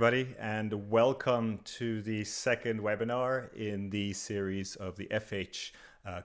everybody, and welcome to the second webinar in the series of the FH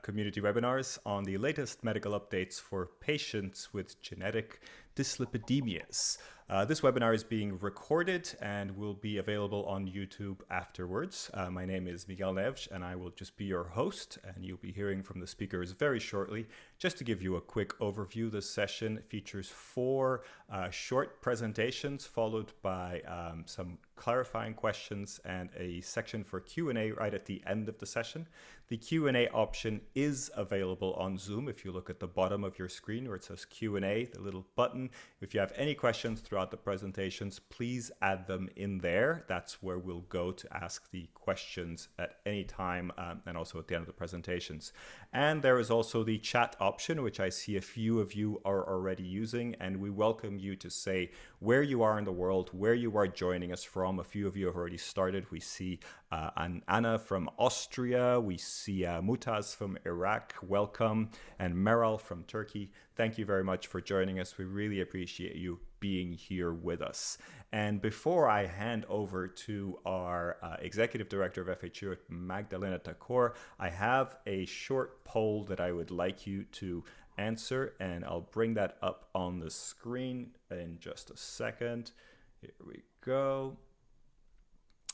community webinars on the latest medical updates for patients with genetic dyslipidemias. This webinar is being recorded and will be available on YouTube afterwards. My name is Miguel Neves, and I will just be your host, and you'll be hearing from the speakers very shortly. Just to give you a quick overview, this session features four short presentations followed by some clarifying questions and a section for Q&A right at the end of the session. The Q&A option is available on Zoom. If you look at the bottom of your screen where it says Q&A, the little button, if you have any questions throughout the presentations, please add them in there. That's where we'll go to ask the questions at any time and also at the end of the presentations. And there is also the chat option, which I see a few of you are already using, and we welcome you to say where you are in the world, where you are joining us from. A few of you have already started. We see Anna from Austria, we see Mutaz from Iraq, welcome, and Meral from Turkey. Thank you very much for joining us. We really appreciate you being here with us. And before I hand over to our Executive Director of FHU, Magdalena Takor, I have a short poll that I would like you to answer, and I'll bring that up on the screen in just a second. Here we go.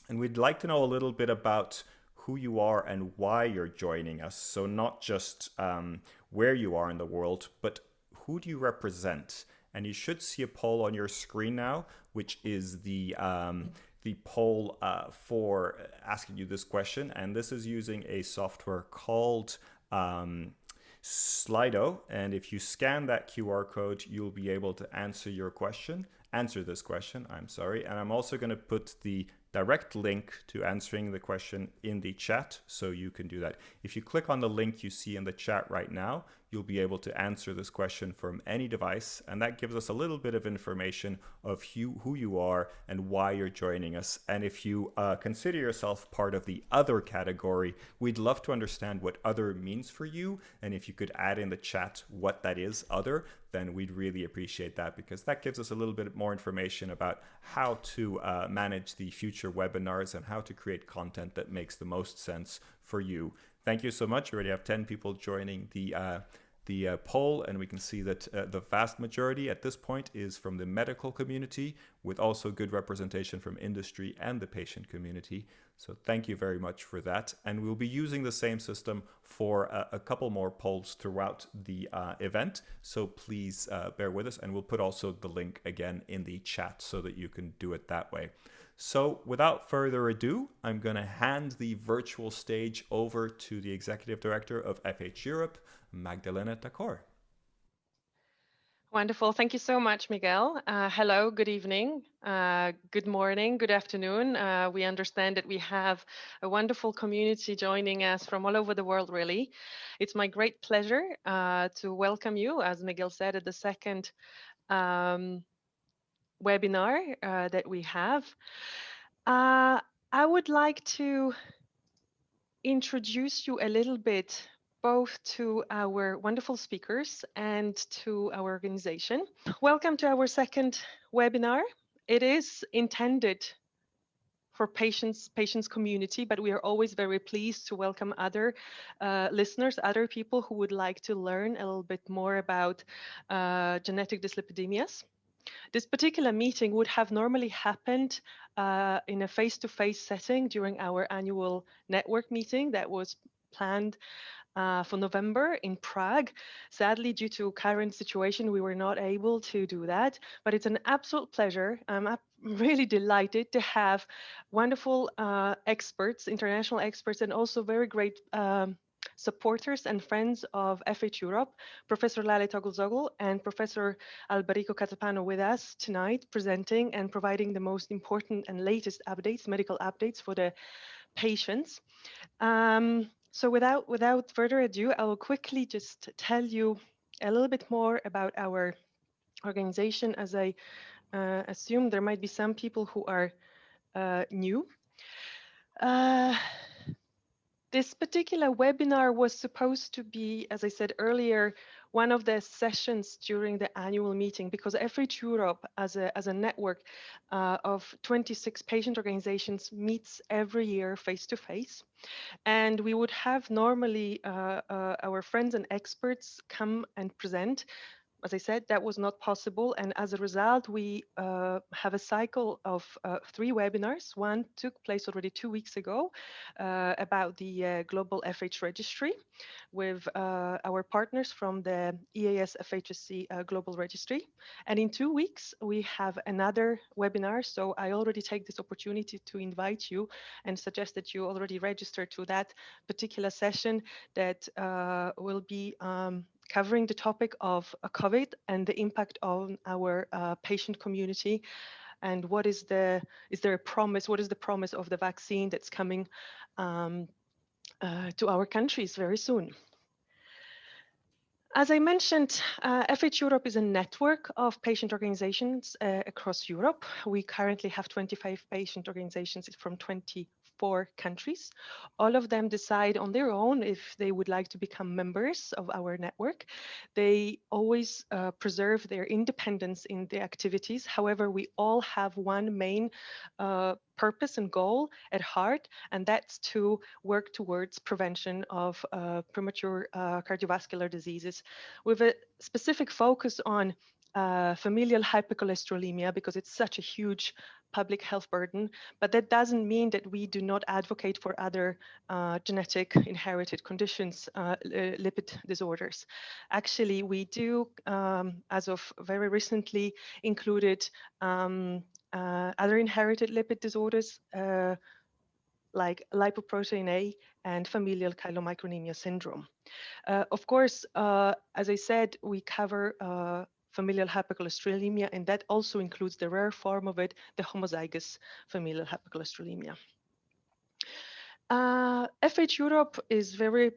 And we'd like to know a little bit about who you are and why you're joining us. So not just where you are in the world, but who do you represent? And you should see a poll on your screen now, which is the poll for asking you this question. And this is using a software called Slido. And if you scan that QR code, you'll be able to answer this question, I'm sorry. And I'm also going to put the direct link to answering the question in the chat, so you can do that. If you click on the link you see in the chat right now, you'll be able to answer this question from any device, and that gives us a little bit of information of who you are and why you're joining us. And if you consider yourself part of the other category, we'd love to understand what other means for you, and if you could add in the chat what that is, other, then we'd really appreciate that, because that gives us a little bit more information about how to manage the future webinars and how to create content that makes the most sense for you. Thank you so much. We already have 10 people joining the poll, and we can see that the vast majority at this point is from the medical community, with also good representation from industry and the patient community. So thank you very much for that. And we'll be using the same system for a couple more polls throughout the event. So please bear with us, and we'll put also the link again in the chat so that you can do it that way. So without further ado, I'm going to hand the virtual stage over to the Executive Director of FH Europe, Magdalena Takor. Wonderful. Thank you so much, Miguel. Hello, good evening, good morning, good afternoon. We understand that we have a wonderful community joining us from all over the world, really. It's my great pleasure to welcome you, as Miguel said, at the second webinar that we have. I would like to introduce you a little bit both to our wonderful speakers and to our organization. Welcome to our second webinar. It is intended for patients community, but we are always very pleased to welcome other listeners, other people who would like to learn a little bit more about genetic dyslipidemias. This particular meeting would have normally happened in a face-to-face setting during our annual network meeting that was planned for November in Prague. Sadly, due to current situation, we were not able to do that, but it's an absolute pleasure. I'm really delighted to have wonderful experts, international experts, and also very great supporters and friends of FH Europe, Professor Lale Togolzoglu and Professor Alberico Catapano with us tonight, presenting and providing the most important and latest updates, medical updates for the patients. So without further ado, I will quickly just tell you a little bit more about our organization, as I assume there might be some people who are new. This particular webinar was supposed to be, as I said earlier, one of the sessions during the annual meeting, because FH Europe as a network of 26 patient organizations meets every year face-to-face. And we would have normally our friends and experts come and present. As I said, that was not possible. And as a result, we have a cycle of 3 webinars. One took place already 2 weeks ago about the Global FH Registry with our partners from the EAS FHSC Global Registry. And in 2 weeks, we have another webinar. So I already take this opportunity to invite you and suggest that you already register to that particular session that will be covering the topic of COVID and the impact on our patient community, and what is there a promise? What is the promise of the vaccine that's coming to our countries very soon? As I mentioned, FH Europe is a network of patient organizations across Europe. We currently have 25 patient organizations from 24 countries. All of them decide on their own if they would like to become members of our network. They always preserve their independence in the activities. However, we all have one main purpose and goal at heart, and that's to work towards prevention of premature cardiovascular diseases with a specific focus on familial hypercholesterolemia, because it's such a huge public health burden. But that doesn't mean that we do not advocate for other genetic inherited conditions, lipid disorders. Actually, we do, as of very recently, included other inherited lipid disorders like lipoprotein A and familial chylomicronemia syndrome. Of course, as I said, we cover familial hypercholesterolemia, and that also includes the rare form of it, the homozygous familial hypercholesterolemia. FH Europe is very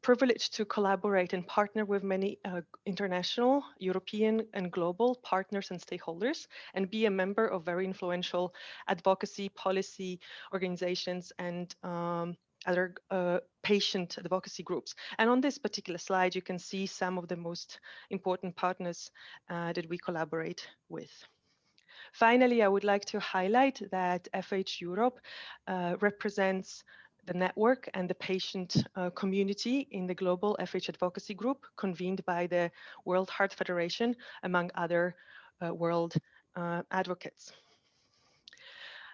privileged to collaborate and partner with many international, European, and global partners and stakeholders, and be a member of very influential advocacy policy organizations and other patient advocacy groups. And on this particular slide, you can see some of the most important partners that we collaborate with. Finally, I would like to highlight that FH Europe represents the network and the patient community in the global FH advocacy group convened by the World Heart Federation, among other world advocates.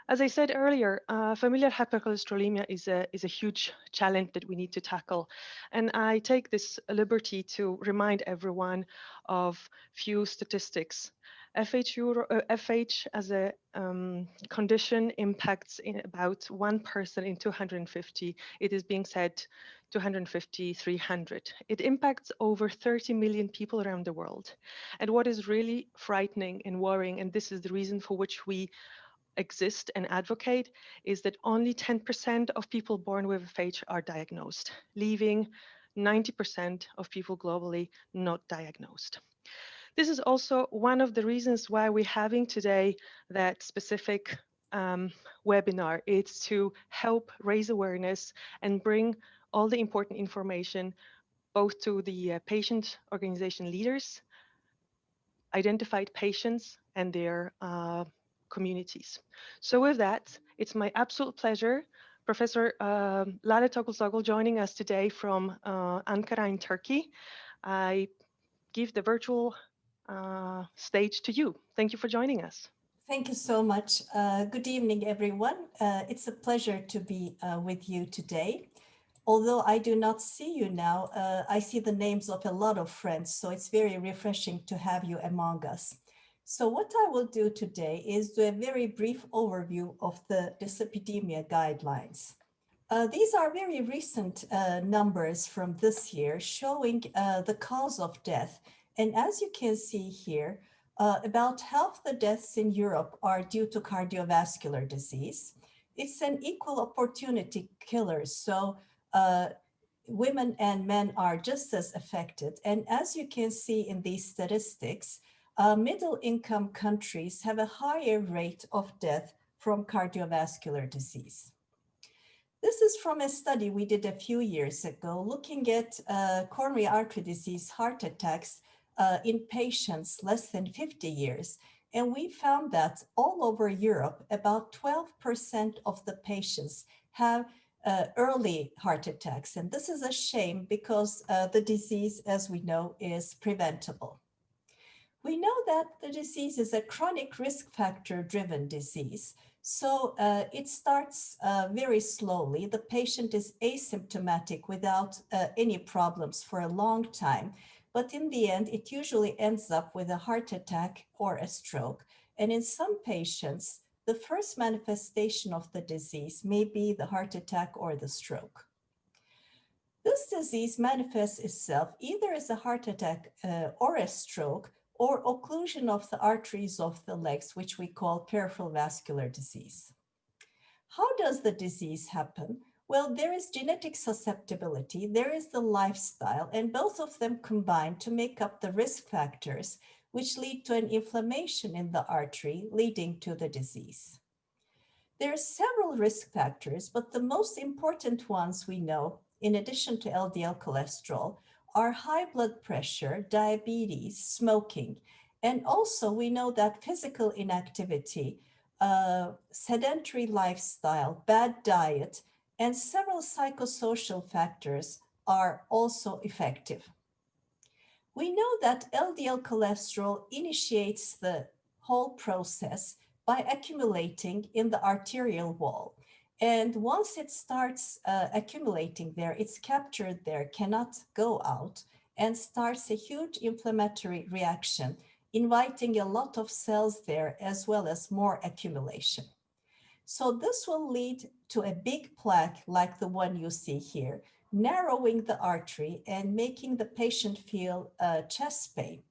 As I said earlier, familial hypercholesterolemia is a huge challenge that we need to tackle. And I take this liberty to remind everyone of few statistics. FH as a condition impacts in about 1 person in 250. It is being said 250, 300. It impacts over 30 million people around the world. And what is really frightening and worrying, and this is the reason for which we exist and advocate, is that only 10% of people born with FH are diagnosed, leaving 90% of people globally not diagnosed. This is also one of the reasons why we're having today that specific webinar. It's to help raise awareness and bring all the important information both to the patient organization leaders, identified patients, and their communities. So with that, it's my absolute pleasure, Professor Lale Togolzoglu joining us today from Ankara in Turkey. I give the virtual stage to you. Thank you for joining us. Thank you so much. Good evening, everyone. It's a pleasure to be with you today. Although I do not see you now, I see the names of a lot of friends, so it's very refreshing to have you among us. So what I will do today is do a very brief overview of the dyslipidemia guidelines. These are very recent numbers from this year showing the cause of death. And as you can see here, about half the deaths in Europe are due to cardiovascular disease. It's an equal opportunity killer. So women and men are just as affected. And as you can see in these statistics, middle income countries have a higher rate of death from cardiovascular disease. This is from a study we did a few years ago looking at coronary artery disease heart attacks in patients less than 50 years. And we found that all over Europe, about 12% of the patients have early heart attacks. And this is a shame because the disease, as we know, is preventable. We know that the disease is a chronic risk factor driven disease. So it starts very slowly. The patient is asymptomatic without any problems for a long time. But in the end, it usually ends up with a heart attack or a stroke. And in some patients, the first manifestation of the disease may be the heart attack or the stroke. This disease manifests itself either as a heart attack or a stroke, or occlusion of the arteries of the legs, which we call peripheral vascular disease. How does the disease happen? Well, there is genetic susceptibility, there is the lifestyle, and both of them combine to make up the risk factors, which lead to an inflammation in the artery, leading to the disease. There are several risk factors, but the most important ones we know, in addition to LDL cholesterol, are high blood pressure, diabetes, smoking, and also we know that physical inactivity, sedentary lifestyle, bad diet, and several psychosocial factors are also effective. We know that LDL cholesterol initiates the whole process by accumulating in the arterial wall. And once it starts accumulating there, it's captured there, cannot go out, and starts a huge inflammatory reaction, inviting a lot of cells there as well as more accumulation. So this will lead to a big plaque like the one you see here, narrowing the artery and making the patient feel chest pain.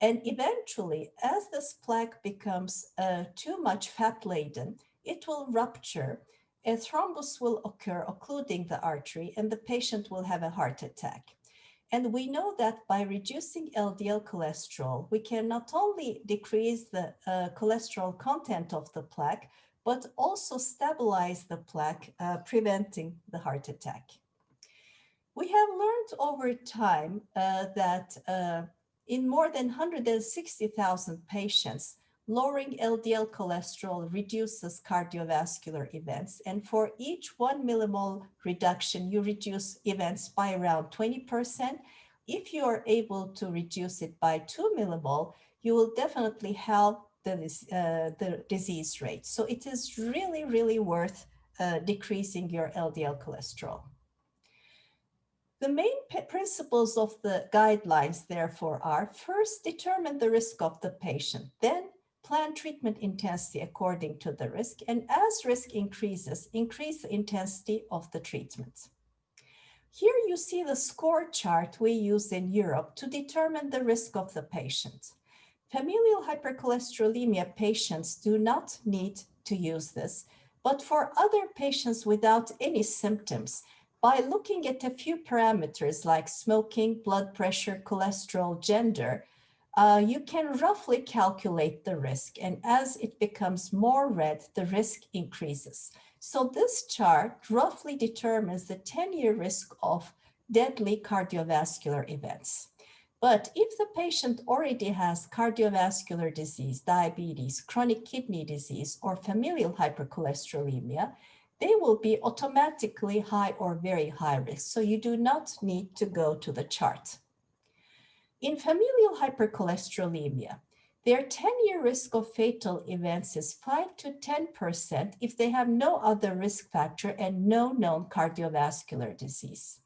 And eventually, as this plaque becomes too much fat-laden, it will rupture. A thrombus will occur, occluding the artery, and the patient will have a heart attack. And we know that by reducing LDL cholesterol, we can not only decrease the cholesterol content of the plaque, but also stabilize the plaque, preventing the heart attack. We have learned over time that in more than 160,000 patients, lowering LDL cholesterol reduces cardiovascular events. And for each 1 millimole reduction, you reduce events by around 20%. If you are able to reduce it by 2 millimole, you will definitely help the disease rate. So it is really, really worth decreasing your LDL cholesterol. The main principles of the guidelines, therefore, are first, determine the risk of the patient, then plan treatment intensity according to the risk, and as risk increases, increase the intensity of the treatment. Here you see the score chart we use in Europe to determine the risk of the patient. Familial hypercholesterolemia patients do not need to use this, but for other patients without any symptoms, by looking at a few parameters like smoking, blood pressure, cholesterol, gender, you can roughly calculate the risk. And as it becomes more red, the risk increases. So this chart roughly determines the 10-year risk of deadly cardiovascular events. But if the patient already has cardiovascular disease, diabetes, chronic kidney disease, or familial hypercholesterolemia, they will be automatically high or very high risk. So you do not need to go to the chart. In familial hypercholesterolemia, their 10-year risk of fatal events is 5 to 10% if they have no other risk factor and no known cardiovascular disease.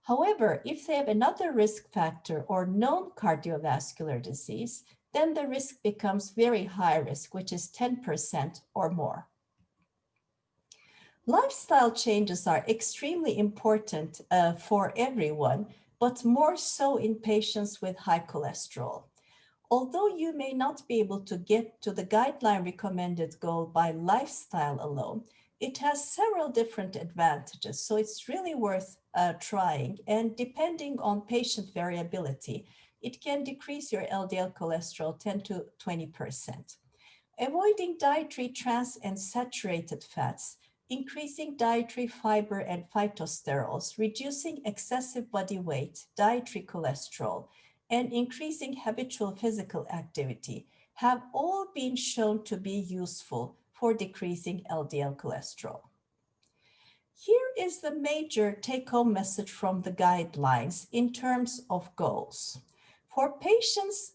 However, if they have another risk factor or known cardiovascular disease, then the risk becomes very high risk, which is 10% or more. Lifestyle changes are extremely important for everyone, but more so in patients with high cholesterol. Although you may not be able to get to the guideline recommended goal by lifestyle alone, it has several different advantages. So it's really worth trying. And depending on patient variability, it can decrease your LDL cholesterol 10 to 20%. Avoiding dietary trans and saturated fats increasing dietary fiber and phytosterols, reducing excessive body weight, dietary cholesterol, and increasing habitual physical activity have all been shown to be useful for decreasing LDL cholesterol. Here is the major take-home message from the guidelines in terms of goals. For patients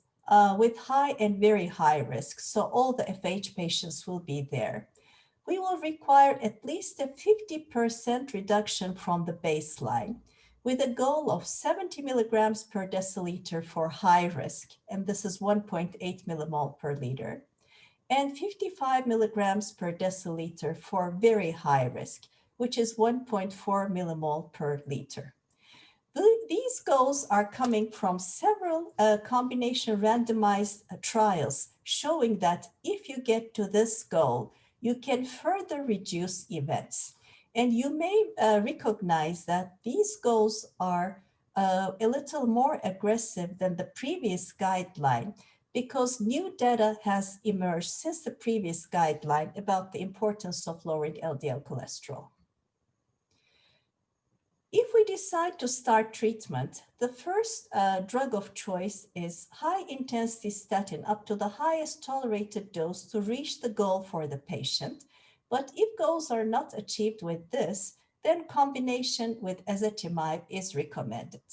with high and very high risk, so all the FH patients will be there, we will require at least a 50% reduction from the baseline with a goal of 70 milligrams per deciliter for high risk, and this is 1.8 millimole per liter, and 55 milligrams per deciliter for very high risk, which is 1.4 millimole per liter. These goals are coming from several combination randomized trials showing that if you get to this goal, you can further reduce events. And you may recognize that these goals are a little more aggressive than the previous guideline because new data has emerged since the previous guideline about the importance of lowering LDL cholesterol. If we decide to start treatment, the first drug of choice is high-intensity statin up to the highest tolerated dose to reach the goal for the patient. But if goals are not achieved with this, then combination with ezetimibe is recommended.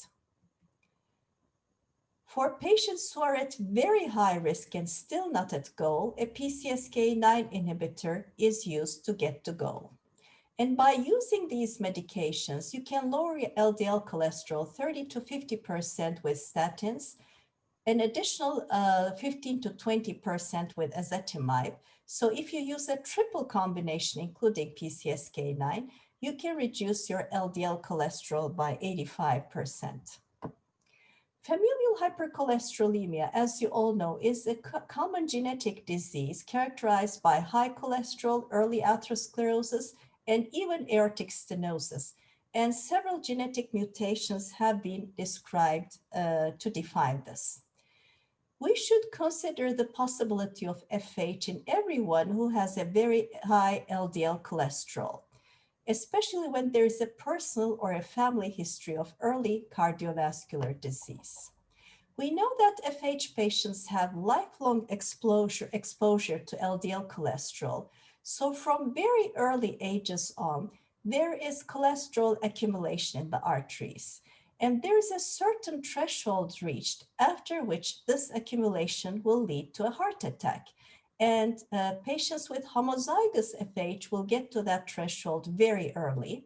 For patients who are at very high risk and still not at goal, a PCSK9 inhibitor is used to get to goal. And by using these medications, you can lower your LDL cholesterol 30 to 50% with statins, an additional 15 to 20% with ezetimibe. So if you use a triple combination, including PCSK9, you can reduce your LDL cholesterol by 85%. Familial hypercholesterolemia, as you all know, is a common genetic disease characterized by high cholesterol, early atherosclerosis, and even aortic stenosis. And several genetic mutations have been described to define this. We should consider the possibility of FH in everyone who has a very high LDL cholesterol, especially when there is a personal or a family history of early cardiovascular disease. We know that FH patients have lifelong exposure to LDL cholesterol. So from very early ages on, there is cholesterol accumulation in the arteries. And there is a certain threshold reached after which this accumulation will lead to a heart attack. And patients with homozygous FH will get to that threshold very early,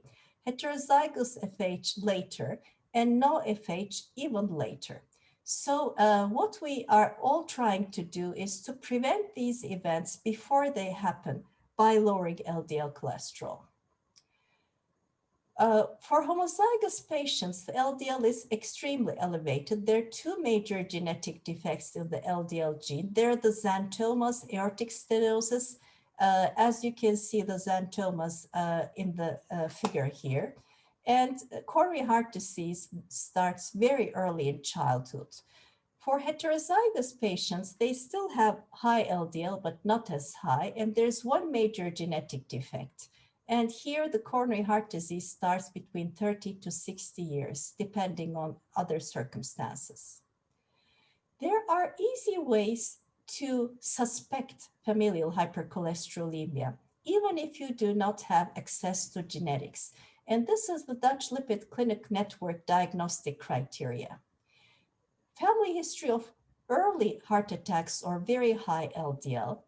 heterozygous FH later, and no FH even later. So what we are all trying to do is to prevent these events before they happen by lowering LDL cholesterol. For homozygous patients, the LDL is extremely elevated. There are two major genetic defects in the LDL gene. They're the xanthomas, aortic stenosis. As you can see, the xanthomas in the figure here. And coronary heart disease starts very early in childhood. For heterozygous patients, they still have high LDL, but not as high. And there's one major genetic defect. And here the coronary heart disease starts between 30 to 60 years, depending on other circumstances. There are easy ways to suspect familial hypercholesterolemia, even if you do not have access to genetics. And this is the Dutch Lipid Clinic Network diagnostic criteria. Family history of early heart attacks or very high LDL,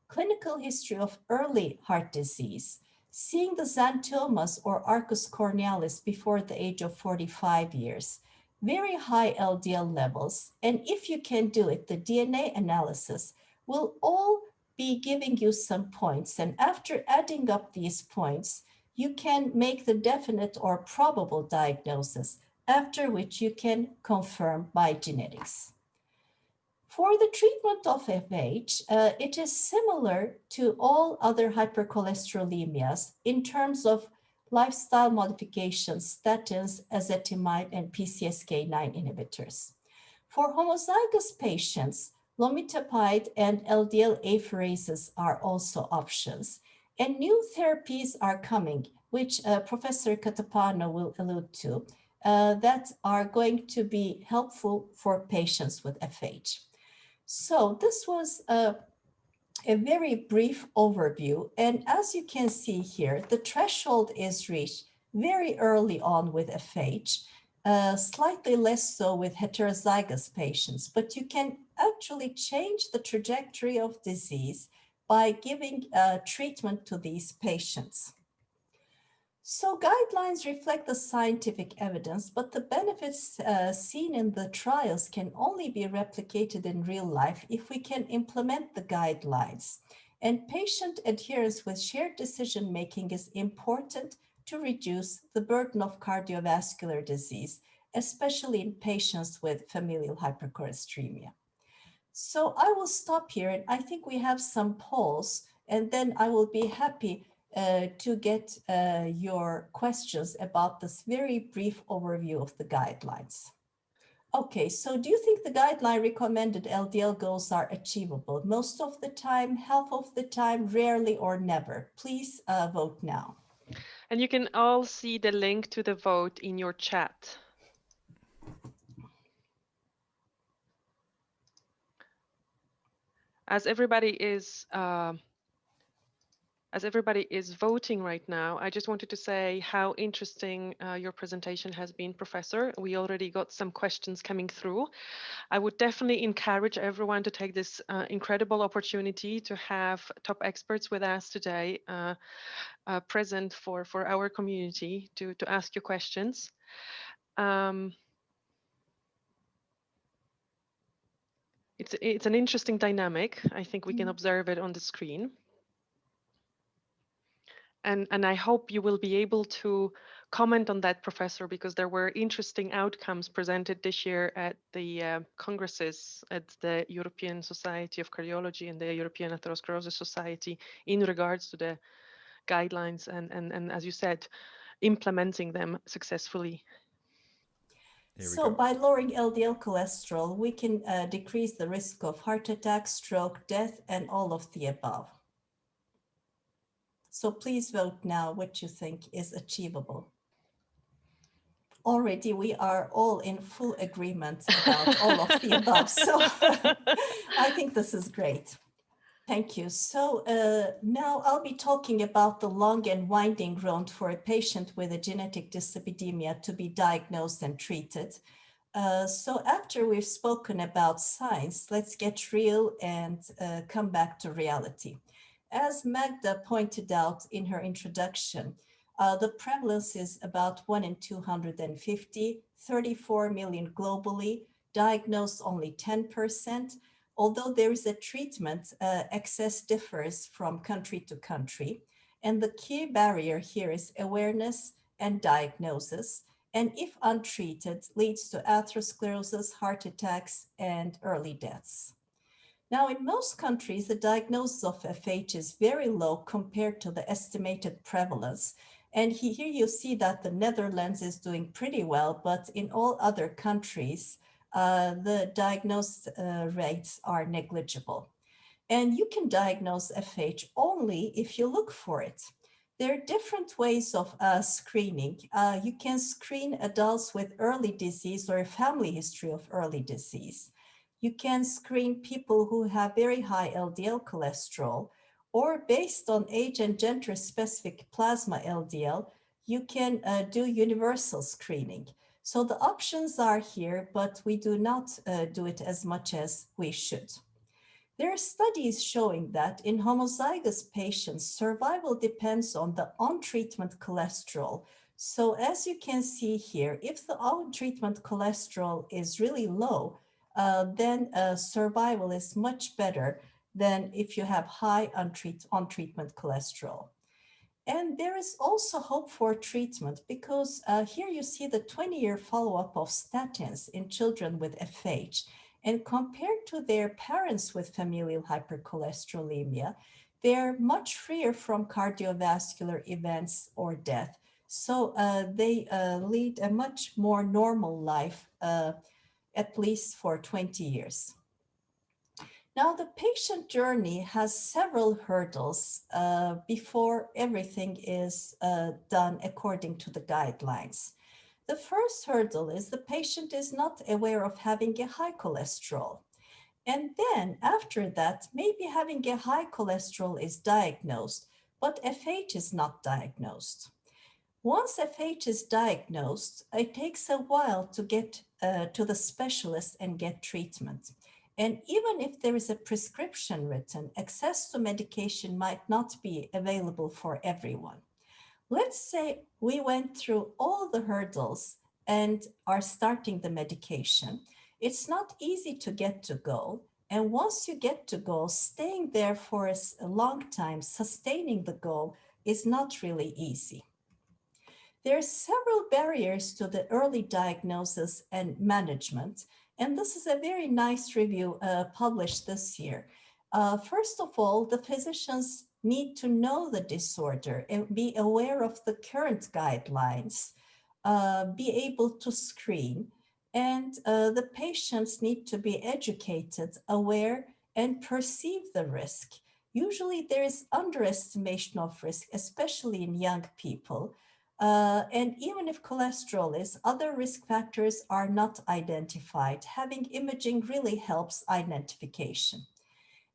clinical history of early heart disease, seeing the xanthomas or arcus cornealis before the age of 45 years, very high LDL levels, and if you can do it, the DNA analysis will all be giving you some points. And after adding up these points, you can make the definite or probable diagnosis, after which you can confirm by genetics. For the treatment of FH, it is similar to all other hypercholesterolemias in terms of lifestyle modifications, statins, ezetimibe, and PCSK9 inhibitors. For homozygous patients, lomitapide and LDL apherases are also options. And new therapies are coming, which Professor Katapano will allude to, that are going to be helpful for patients with FH. So this was a very brief overview. And as you can see here, the threshold is reached very early on with FH, slightly less so with heterozygous patients, but you can actually change the trajectory of disease by giving treatment to these patients. So guidelines reflect the scientific evidence, but the benefits seen in the trials can only be replicated in real life if we can implement the guidelines. And patient adherence with shared decision-making is important to reduce the burden of cardiovascular disease, especially in patients with familial hypercholesterolemia. So I will stop here, and I think we have some polls, and then I will be happy to get your questions about this very brief overview of the guidelines. Okay, so do you think the guideline recommended LDL goals are achievable? Most of the time, half of the time, rarely, or never? Please vote now. And you can all see the link to the vote in your chat. As everybody is voting right now, I just wanted to say how interesting your presentation has been, Professor. We already got some questions coming through. I would definitely encourage everyone to take this incredible opportunity to have top experts with us today present for our community to ask you questions. It's an interesting dynamic. I think we can observe it on the screen. And I hope you will be able to comment on that, Professor, because there were interesting outcomes presented this year at the congresses at the European Society of Cardiology and the European Atherosclerosis Society in regards to the guidelines and as you said, implementing them successfully. So by lowering LDL cholesterol, we can decrease the risk of heart attack, stroke, death, and all of the above. So please vote now what you think is achievable. Already we are all in full agreement about all of the above. So I think this is great. Thank you. So now I'll be talking about the long and winding road for a patient with a genetic dyslipidemia to be diagnosed and treated. So after we've spoken about science, let's get real and come back to reality. As Magda pointed out in her introduction, the prevalence is about 1 in 250, 34 million globally, diagnosed only 10%. Although there is a treatment, access differs from country to country. And the key barrier here is awareness and diagnosis. And if untreated, leads to atherosclerosis, heart attacks, and early deaths. Now, in most countries, the diagnosis of FH is very low compared to the estimated prevalence. And here you see that the Netherlands is doing pretty well, but in all other countries, the diagnosed rates are negligible. And you can diagnose FH only if you look for it. There are different ways of screening. You can screen adults with early disease or a family history of early disease. You can screen people who have very high LDL cholesterol, or based on age and gender specific plasma LDL, you can do universal screening. So the options are here, but we do not do it as much as we should. There are studies showing that in homozygous patients, survival depends on the on-treatment cholesterol. So as you can see here, if the on-treatment cholesterol is really low, then survival is much better than if you have high on-treatment cholesterol. And there is also hope for treatment because here you see the 20-year follow-up of statins in children with FH. And compared to their parents with familial hypercholesterolemia, they're much freer from cardiovascular events or death. So they lead a much more normal life, at least for 20 years. Now, the patient journey has several hurdles before everything is done according to the guidelines. The first hurdle is the patient is not aware of having a high cholesterol. And then after that, maybe having a high cholesterol is diagnosed, but FH is not diagnosed. Once FH is diagnosed, it takes a while to get to the specialist and get treatment. And even if there is a prescription written, access to medication might not be available for everyone. Let's say we went through all the hurdles and are starting the medication. It's not easy to get to goal. And once you get to goal, staying there for a long time, sustaining the goal is not really easy. There are several barriers to the early diagnosis and management, and this is a very nice review published this year. First of all, the physicians need to know the disorder and be aware of the current guidelines, be able to screen, and the patients need to be educated, aware, and perceive the risk. Usually there is underestimation of risk, especially in young people. And even if cholesterol is, other risk factors are not identified. Having imaging really helps identification.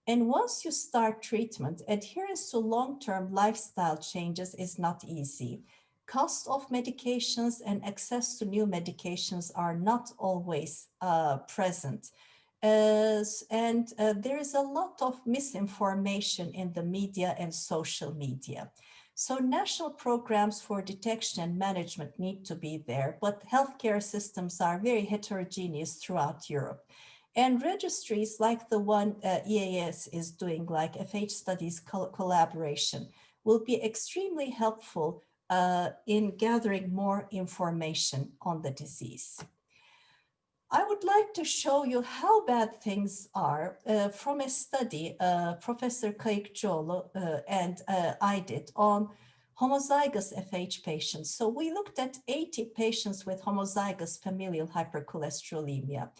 And once you start treatment, adherence to long-term lifestyle changes is not easy. Cost of medications and access to new medications are not always present. And there is a lot of misinformation in the media and social media. So national programs for detection and management need to be there, but healthcare systems are very heterogeneous throughout Europe. And registries like the one EAS is doing, like FH Studies collaboration, will be extremely helpful in gathering more information on the disease. I would like to show you how bad things are from a study Professor Kayıkçıoğlu and I did on homozygous FH patients. So we looked at 80 patients with homozygous familial hypercholesterolemia.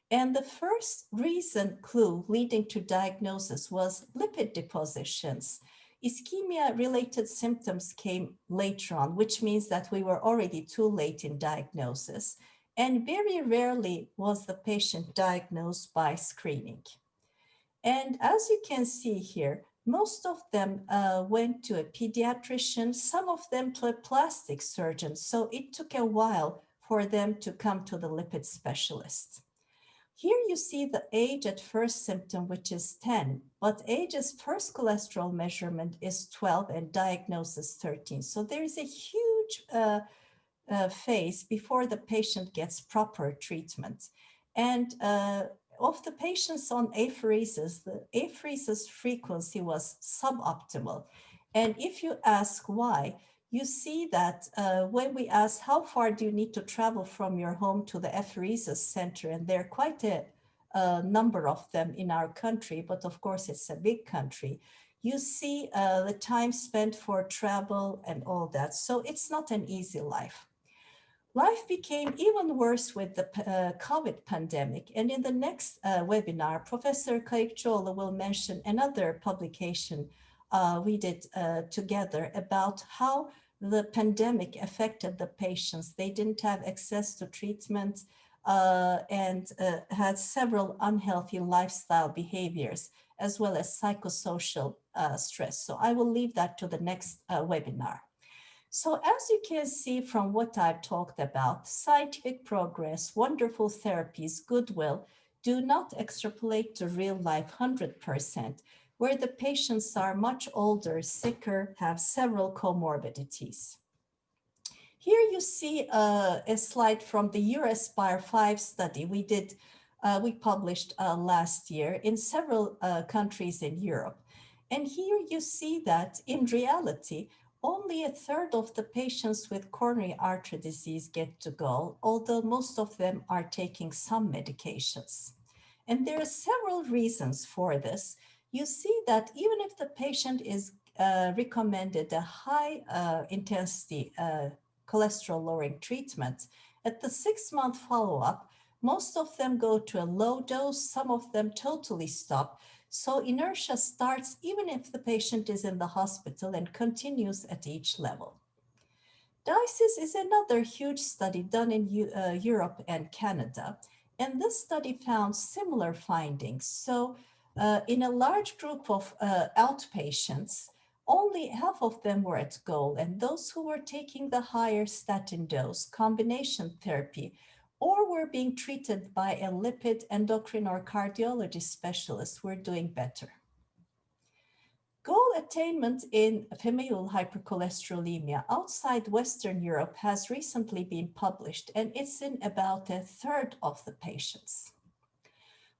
And the first reason clue leading to diagnosis was lipid depositions. Ischemia-related symptoms came later on, which means that we were already too late in diagnosis. And very rarely was the patient diagnosed by screening. And as you can see here, most of them went to a pediatrician, some of them to a plastic surgeon. So it took a while for them to come to the lipid specialist. Here you see the age at first symptom, which is 10, but age's first cholesterol measurement is 12 and diagnosis 13. So there is a huge phase before the patient gets proper treatment. And of the patients on apheresis, the apheresis frequency was suboptimal. And if you ask why, you see that when we ask how far do you need to travel from your home to the apheresis center, and there are quite a number of them in our country, but of course it's a big country, you see the time spent for travel and all that. So it's not an easy life. Life became even worse with the COVID pandemic. And in the next webinar, Professor Kayıkçıoğlu will mention another publication we did together about how the pandemic affected the patients. They didn't have access to treatment and had several unhealthy lifestyle behaviors, as well as psychosocial stress. So I will leave that to the next webinar. So as you can see from what I've talked about, scientific progress, wonderful therapies, goodwill, do not extrapolate to real life 100%, where the patients are much older, sicker, have several comorbidities. Here you see a slide from the EURASPIRE 5 study we published last year in several countries in Europe. And here you see that in reality, only a third of the patients with coronary artery disease get to goal, although most of them are taking some medications. And there are several reasons for this. You see that even if the patient is recommended a high intensity cholesterol lowering treatment, at the 6-month follow-up, most of them go to a low dose, some of them totally stop. So inertia starts even if the patient is in the hospital and continues at each level. DICES is another huge study done in Europe and Canada, and this study found similar findings. So in a large group of outpatients, only half of them were at goal, and those who were taking the higher statin dose, combination therapy, or were being treated by a lipid, endocrine, or cardiology specialist were doing better. Goal attainment in familial hypercholesterolemia outside Western Europe has recently been published, and it's in about a third of the patients.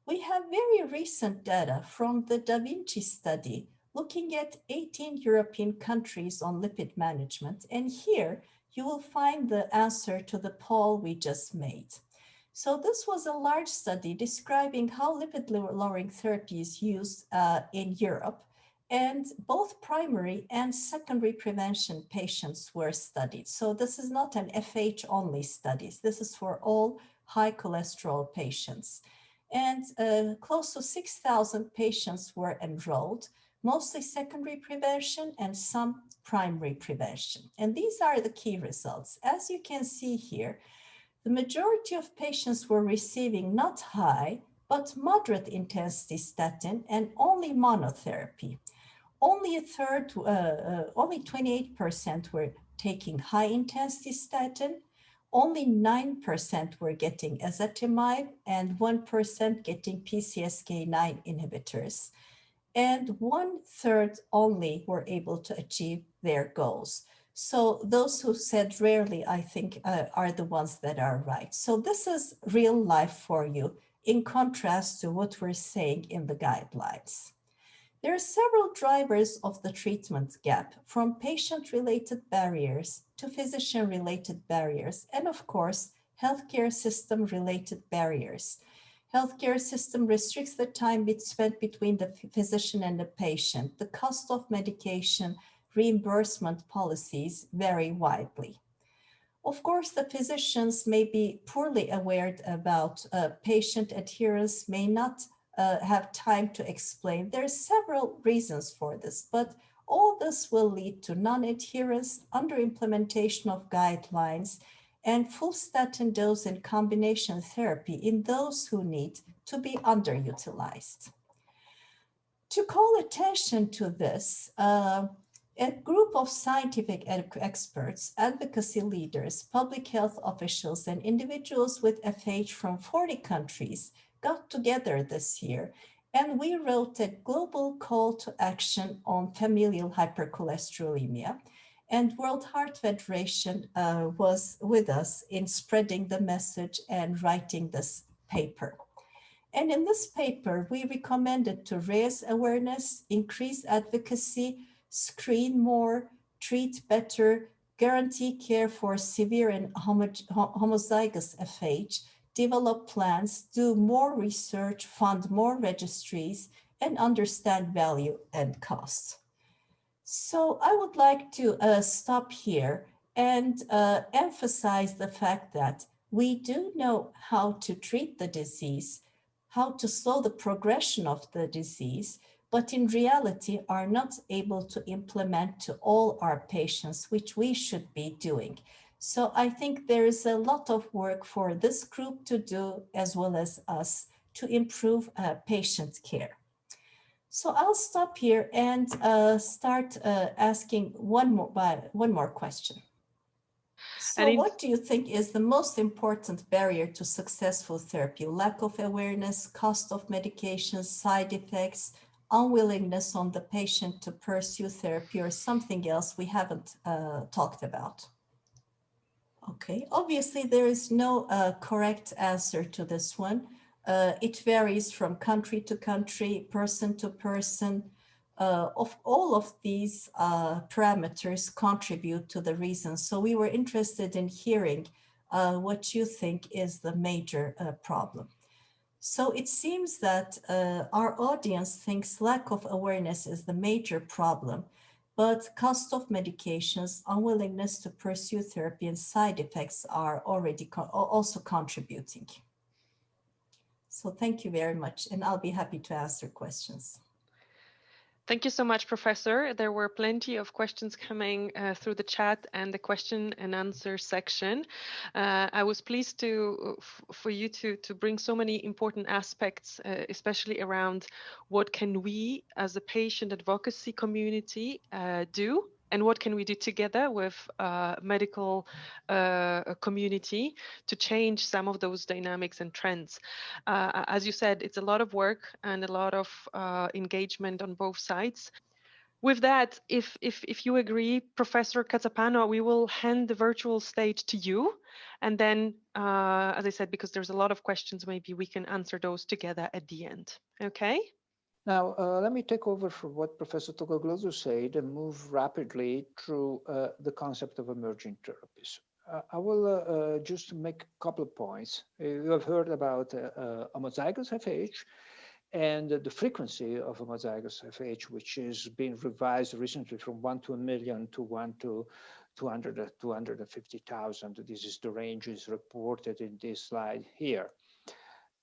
We have very recent data from the Da Vinci study looking at 18 European countries on lipid management, and here you will find the answer to the poll we just made. So this was a large study describing how lipid-lowering therapy is used in Europe, and both primary and secondary prevention patients were studied. So this is not an FH-only study. This is for all high cholesterol patients. And close to 6,000 patients were enrolled, mostly secondary prevention and some primary prevention. And these are the key results. As you can see here, the majority of patients were receiving not high, but moderate intensity statin and only monotherapy. Only a third, only 28% were taking high intensity statin, only 9% were getting ezetimibe, and 1% getting PCSK9 inhibitors. And 1/3 only were able to achieve their goals. So those who said rarely, I think, are the ones that are right. So this is real life for you, in contrast to what we're saying in the guidelines. There are several drivers of the treatment gap, from patient-related barriers to physician-related barriers, and of course, healthcare system-related barriers. Healthcare system restricts the time spent between the physician and the patient. The cost of medication, reimbursement policies vary widely. Of course, the physicians may be poorly aware about patient adherence, may not have time to explain. There are several reasons for this, but all this will lead to non-adherence, under-implementation of guidelines, and full statin dose and combination therapy in those who need to be underutilized. To call attention to this, a group of scientific experts, advocacy leaders, public health officials, and individuals with FH from 40 countries got together this year, and we wrote a global call to action on familial hypercholesterolemia. And World Heart Federation was with us in spreading the message and writing this paper. And in this paper, we recommended to raise awareness, increase advocacy, screen more, treat better, guarantee care for severe and homozygous FH, develop plans, do more research, fund more registries, and understand value and cost. So I would like to stop here and emphasize the fact that we do know how to treat the disease, how to slow the progression of the disease, but in reality are not able to implement to all our patients, which we should be doing. So I think there is a lot of work for this group to do, as well as us, to improve patient care. So I'll stop here and start asking one more question. So what do you think is the most important barrier to successful therapy? Lack of awareness, cost of medications, side effects, unwillingness on the patient to pursue therapy, or something else we haven't talked about? Okay, obviously there is no correct answer to this one. It varies from country to country, person to person. Of all of these parameters contribute to the reasons. So we were interested in hearing what you think is the major problem. So it seems that our audience thinks lack of awareness is the major problem, but cost of medications, unwillingness to pursue therapy, and side effects are already also contributing. So thank you very much, and I'll be happy to answer questions. Thank you so much, Professor. There were plenty of questions coming through the chat and the question and answer section. I was pleased for you to bring so many important aspects, especially around what can we as a patient advocacy community do, and what can we do together with medical community to change some of those dynamics and trends. As you said, it's a lot of work and a lot of engagement on both sides. With that, if you agree, Professor Catapano, we will hand the virtual stage to you. And then, as I said, because there's a lot of questions, maybe we can answer those together at the end. Okay? Now, let me take over from what Professor Togoglou said and move rapidly through the concept of emerging therapies. I will just make a couple of points. You have heard about homozygous FH and the frequency of homozygous FH, which is being revised recently from 1 to a million to 1 to 200, 250,000. This is the range is reported in this slide here.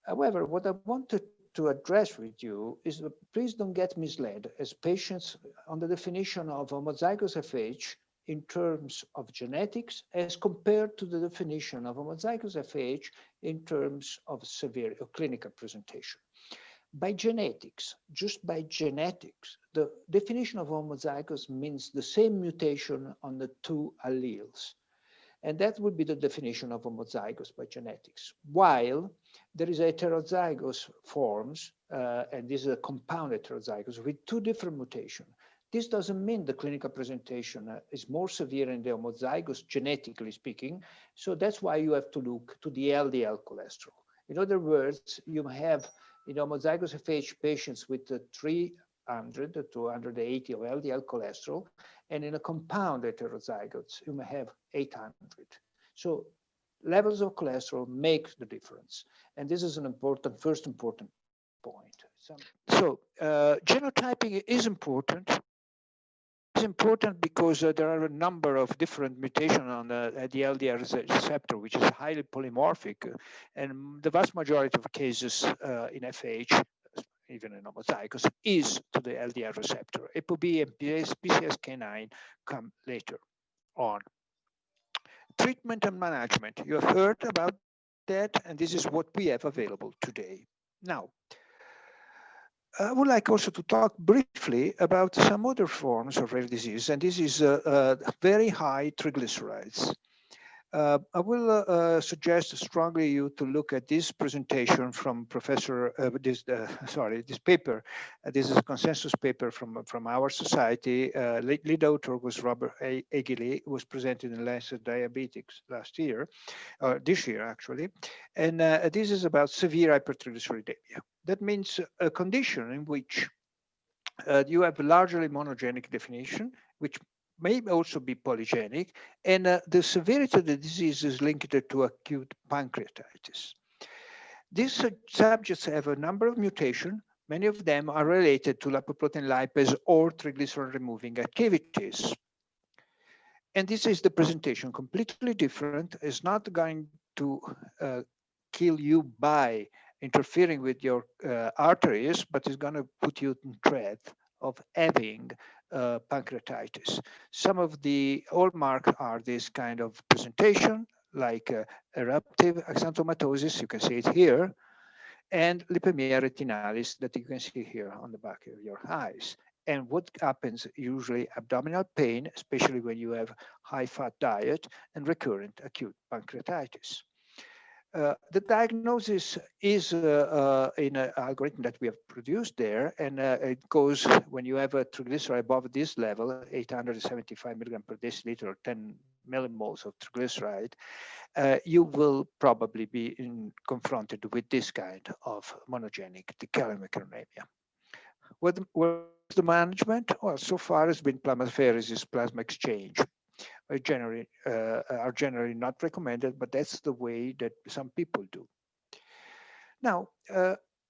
However, what I wanted to address with you is that please don't get misled as patients on the definition of homozygous FH in terms of genetics as compared to the definition of homozygous FH in terms of severe or clinical presentation. By genetics, just by genetics, the definition of homozygous means the same mutation on the two alleles. And that would be the definition of homozygous by genetics. While there is heterozygous forms, and this is a compound heterozygous with two different mutations. This doesn't mean the clinical presentation is more severe in the homozygous, genetically speaking. So that's why you have to look to the LDL cholesterol. In other words, you have in homozygous FH patients with 300 to 280 of LDL cholesterol, and in a compound heterozygotes, you may have 800. So levels of cholesterol make the difference. And this is an important, first important point. So genotyping is important. It's important because there are a number of different mutations on the LDL receptor, which is highly polymorphic. And the vast majority of cases in FH, even in homozygous, is to the LDL receptor. ApoB and PCSK9 come later on. Treatment and management. You have heard about that, and this is what we have available today. Now, I would like also to talk briefly about some other forms of rare disease, and this is very high triglycerides. I will suggest strongly you to look at this presentation from Professor, this paper. This is a consensus paper from our society. Lead author was Robert Egeli, was presented in Lancet Diabetics last year, this year actually. And this is about severe hypertriglyceridemia. That means a condition in which you have a largely monogenic definition, which may also be polygenic, and the severity of the disease is linked to acute pancreatitis. These subjects have a number of mutations. Many of them are related to lipoprotein lipase or triglyceride removing activities. And this is the presentation, completely different. It's not going to kill you by interfering with your arteries, but it's going to put you in threat of having pancreatitis. Some of the hallmarks are this kind of presentation, like eruptive xanthomatosis, you can see it here, and lipemia retinalis that you can see here on the back of your eyes. And what happens usually abdominal pain, especially when you have high fat diet and recurrent acute pancreatitis. The diagnosis is in an algorithm that we have produced there, and it goes when you have a triglyceride above this level, 875 milligram per deciliter or 10 millimoles of triglyceride, you will probably be confronted with this kind of monogenic decalomicronemia. What's the management? Well, so far it's been plasmapheresis, plasma exchange. Are generally not recommended, but that's the way that some people do. Now,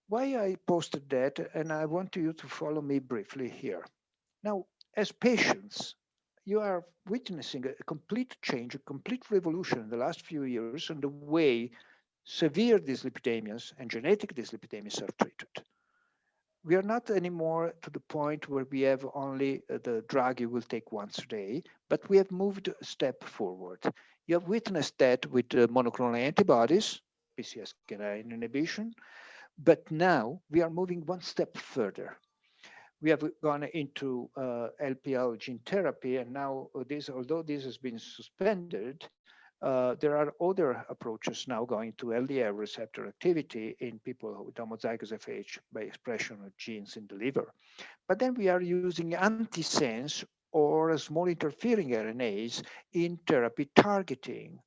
why I posted that, and I want you to follow me briefly here. Now, as patients, you are witnessing a complete change, a complete revolution in the last few years in the way severe dyslipidemias and genetic dyslipidemias are treated. We are not anymore to the point where we have only the drug you will take once a day, but we have moved a step forward. You have witnessed that with monoclonal antibodies, PCSK9 inhibition, but now we are moving one step further. We have gone into LPL gene therapy, and now although this has been suspended, there are other approaches now going to LDL receptor activity in people with homozygous FH by expression of genes in the liver. But then we are using antisense or small interfering RNAs in therapy targeting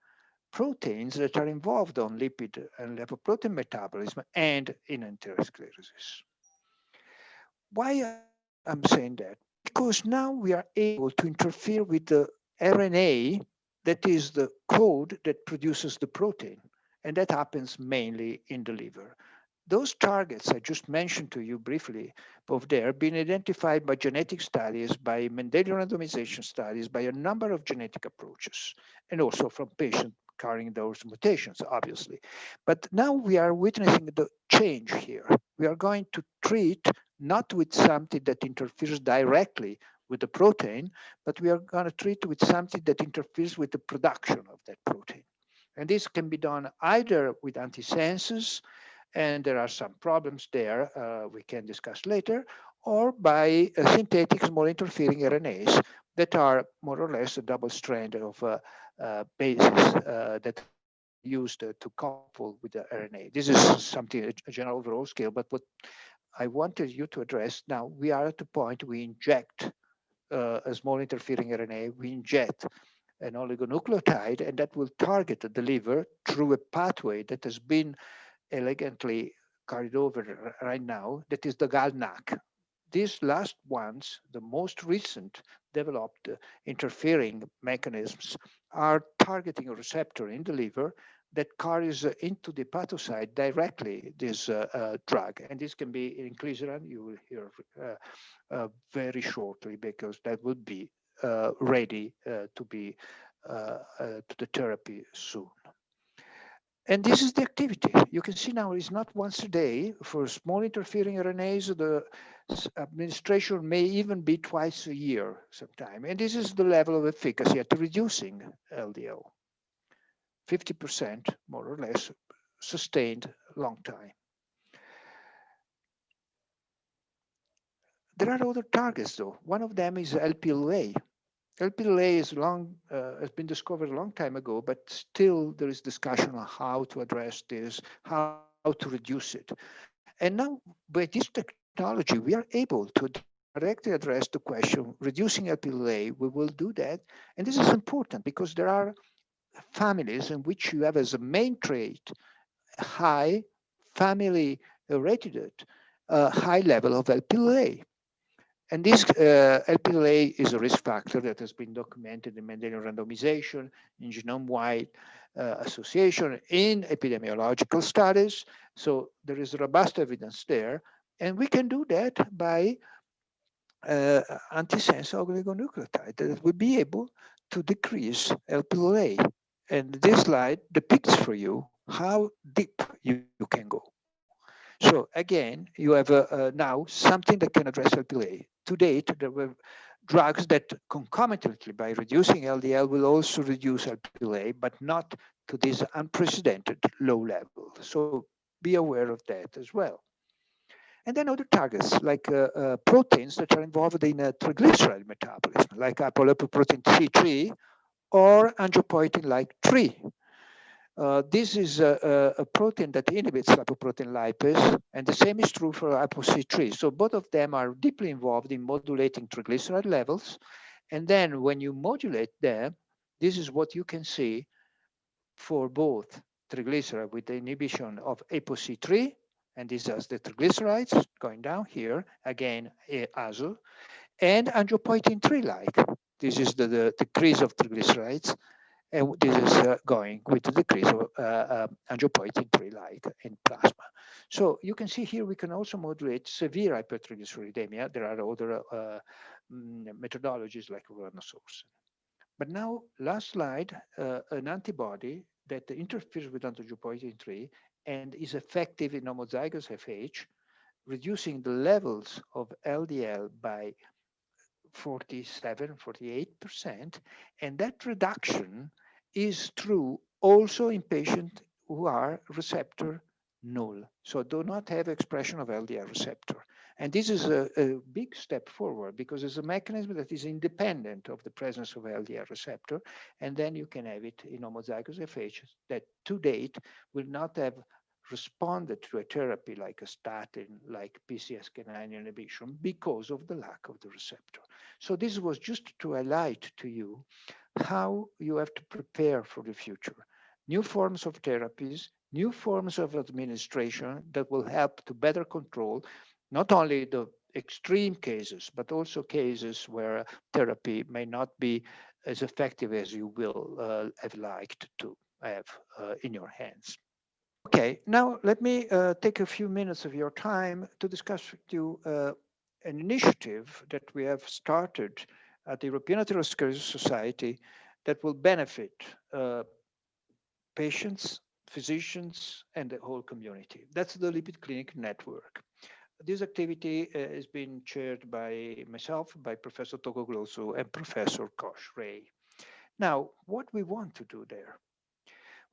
proteins that are involved on lipid and lipoprotein metabolism and in atherosclerosis. Why I'm saying that? Because now we are able to interfere with the RNA that is the code that produces the protein. And that happens mainly in the liver. Those targets I just mentioned to you briefly over there have been identified by genetic studies, by Mendelian randomization studies, by a number of genetic approaches, and also from patients carrying those mutations, obviously. But now we are witnessing the change here. We are going to treat not with something that interferes directly with the protein, but we are going to treat with something that interferes with the production of that protein. And this can be done either with antisenses, and there are some problems there we can discuss later, or by synthetic small interfering RNAs that are more or less a double strand of bases that are used to couple with the RNA. This is something, a general overall scale, but what I wanted you to address now, we are at the point we inject a small interfering RNA, we inject an oligonucleotide, and that will target the liver through a pathway that has been elegantly carried over right now, that is the GalNAc. These last ones, the most recent developed interfering mechanisms, are targeting a receptor in the liver that carries into the hepatocyte directly this drug. And this can be inclisiran, you will hear very shortly, because that will be ready to be to the therapy soon. And this is the activity. You can see now it's not once a day. For small interfering RNAs, the administration may even be twice a year sometime. And this is the level of efficacy at reducing LDL. 50% more or less sustained long time. There are other targets though. One of them is LPLA. LPLA has been discovered a long time ago, but still there is discussion on how to address this, how to reduce it. And now by this technology, we are able to directly address the question, reducing LPLA, we will do that. And this is important because there are families in which you have as a main trait, high family hereditary, high level of LPLA. And this LPLA is a risk factor that has been documented in Mendelian randomization, in genome-wide association, in epidemiological studies. So there is robust evidence there. And we can do that by antisense oligonucleotide that will be able to decrease LPLA. And this slide depicts for you how deep you can go. So again, you have now something that can address LPLA. To date, there were drugs that concomitantly by reducing LDL will also reduce LPLA, but not to this unprecedented low level. So be aware of that as well. And then other targets like proteins that are involved in triglyceride metabolism, like apolipoprotein C3 or angiopoietin-like 3. This is a protein that inhibits lipoprotein lipase, and the same is true for ApoC3. So both of them are deeply involved in modulating triglyceride levels. And then when you modulate them, this is what you can see for both triglyceride with the inhibition of ApoC3, and this is the triglycerides going down here, again, ASO, and angiopoietin-3-like. This is the decrease of triglycerides. And this is going with the decrease of angiopoietin-3-like in plasma. So you can see here we can also modulate severe hypertriglyceridemia. There are other methodologies like renosorsen. But now, last slide, an antibody that interferes with angiopoietin 3 and is effective in homozygous FH, reducing the levels of LDL by 48%. And that reduction is true also in patients who are receptor null, so do not have expression of LDL receptor. And this is a big step forward because it's a mechanism that is independent of the presence of LDL receptor. And then you can have it in homozygous FH that to date will not have responded to a therapy like a statin, like PCSK9 inhibition because of the lack of the receptor. So this was just to highlight to you how you have to prepare for the future. New forms of therapies, new forms of administration that will help to better control not only the extreme cases, but also cases where therapy may not be as effective as you will have liked to have in your hands. Okay, now let me take a few minutes of your time to discuss with you an initiative that we have started at the European Atherosclerosis Society that will benefit patients, physicians, and the whole community. That's the Lipid Clinic Network. This activity is being chaired by myself, by Professor Togoglosu, and Professor Kosh Ray. Now, what we want to do there?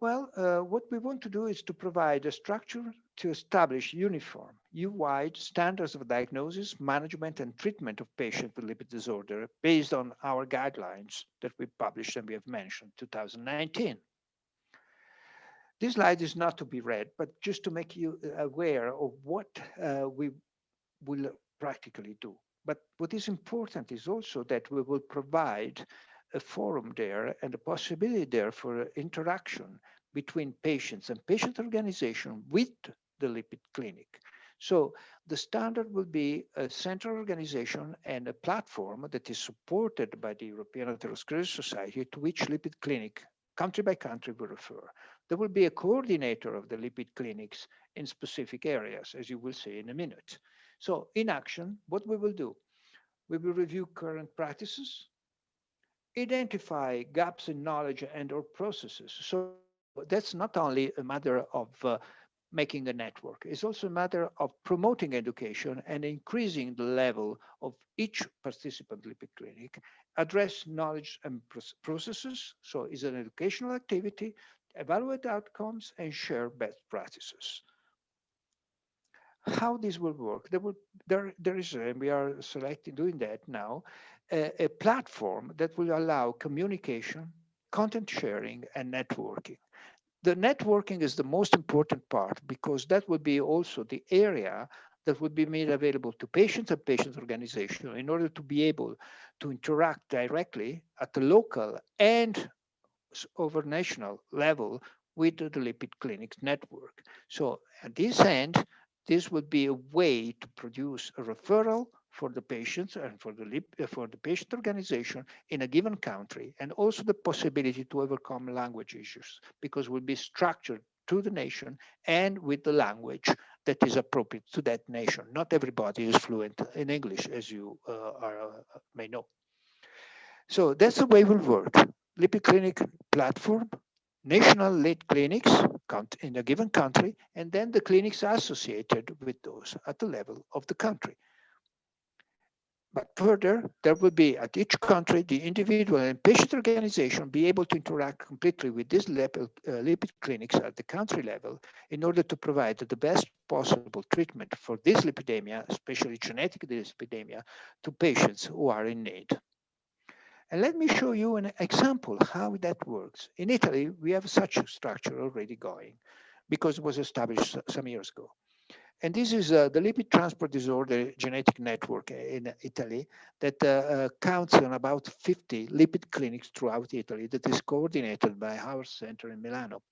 Well, what we want to do is to provide a structure to establish uniform, EU-wide standards of diagnosis, management, and treatment of patients with lipid disorder based on our guidelines that we published and we have mentioned, 2019. This slide is not to be read, but just to make you aware of what we will practically do. But what is important is also that we will provide a forum there and a possibility there for interaction between patients and patient organization with the lipid clinic. So the standard will be a central organization and a platform that is supported by the European Atherosclerosis Society to which lipid clinic, country by country, will refer. There will be a coordinator of the lipid clinics in specific areas, as you will see in a minute. So in action, what we will do, we will review current practices, identify gaps in knowledge and or processes. So that's not only a matter of making a network, it's also a matter of promoting education and increasing the level of each participant lipid clinic, address knowledge and processes, so it's an educational activity, evaluate outcomes and share best practices. How this will work, there is, and we are doing that now, a platform that will allow communication, content sharing, and networking. The networking is the most important part because that would be also the area that would be made available to patients and patient organizations in order to be able to interact directly at the local and over national level with the lipid clinics network. So at this end, this would be a way to produce a referral for the patients and for the patient organization in a given country, and also the possibility to overcome language issues because it will be structured to the nation and with the language that is appropriate to that nation. Not everybody is fluent in English, as you may know. So that's the way it will work. Lipid clinic platform, national lead clinics in a given country, and then the clinics associated with those at the level of the country. But further, there will be at each country, the individual and patient organization be able to interact completely with these lipid clinics at the country level in order to provide the best possible treatment for this lipidemia, especially genetic dyslipidemia, to patients who are in need. And let me show you an example how that works. In Italy, we have such a structure already going because it was established some years ago. And this is the lipid transport disorder genetic network in Italy that counts on about 50 lipid clinics throughout Italy that is coordinated by our center in Milano.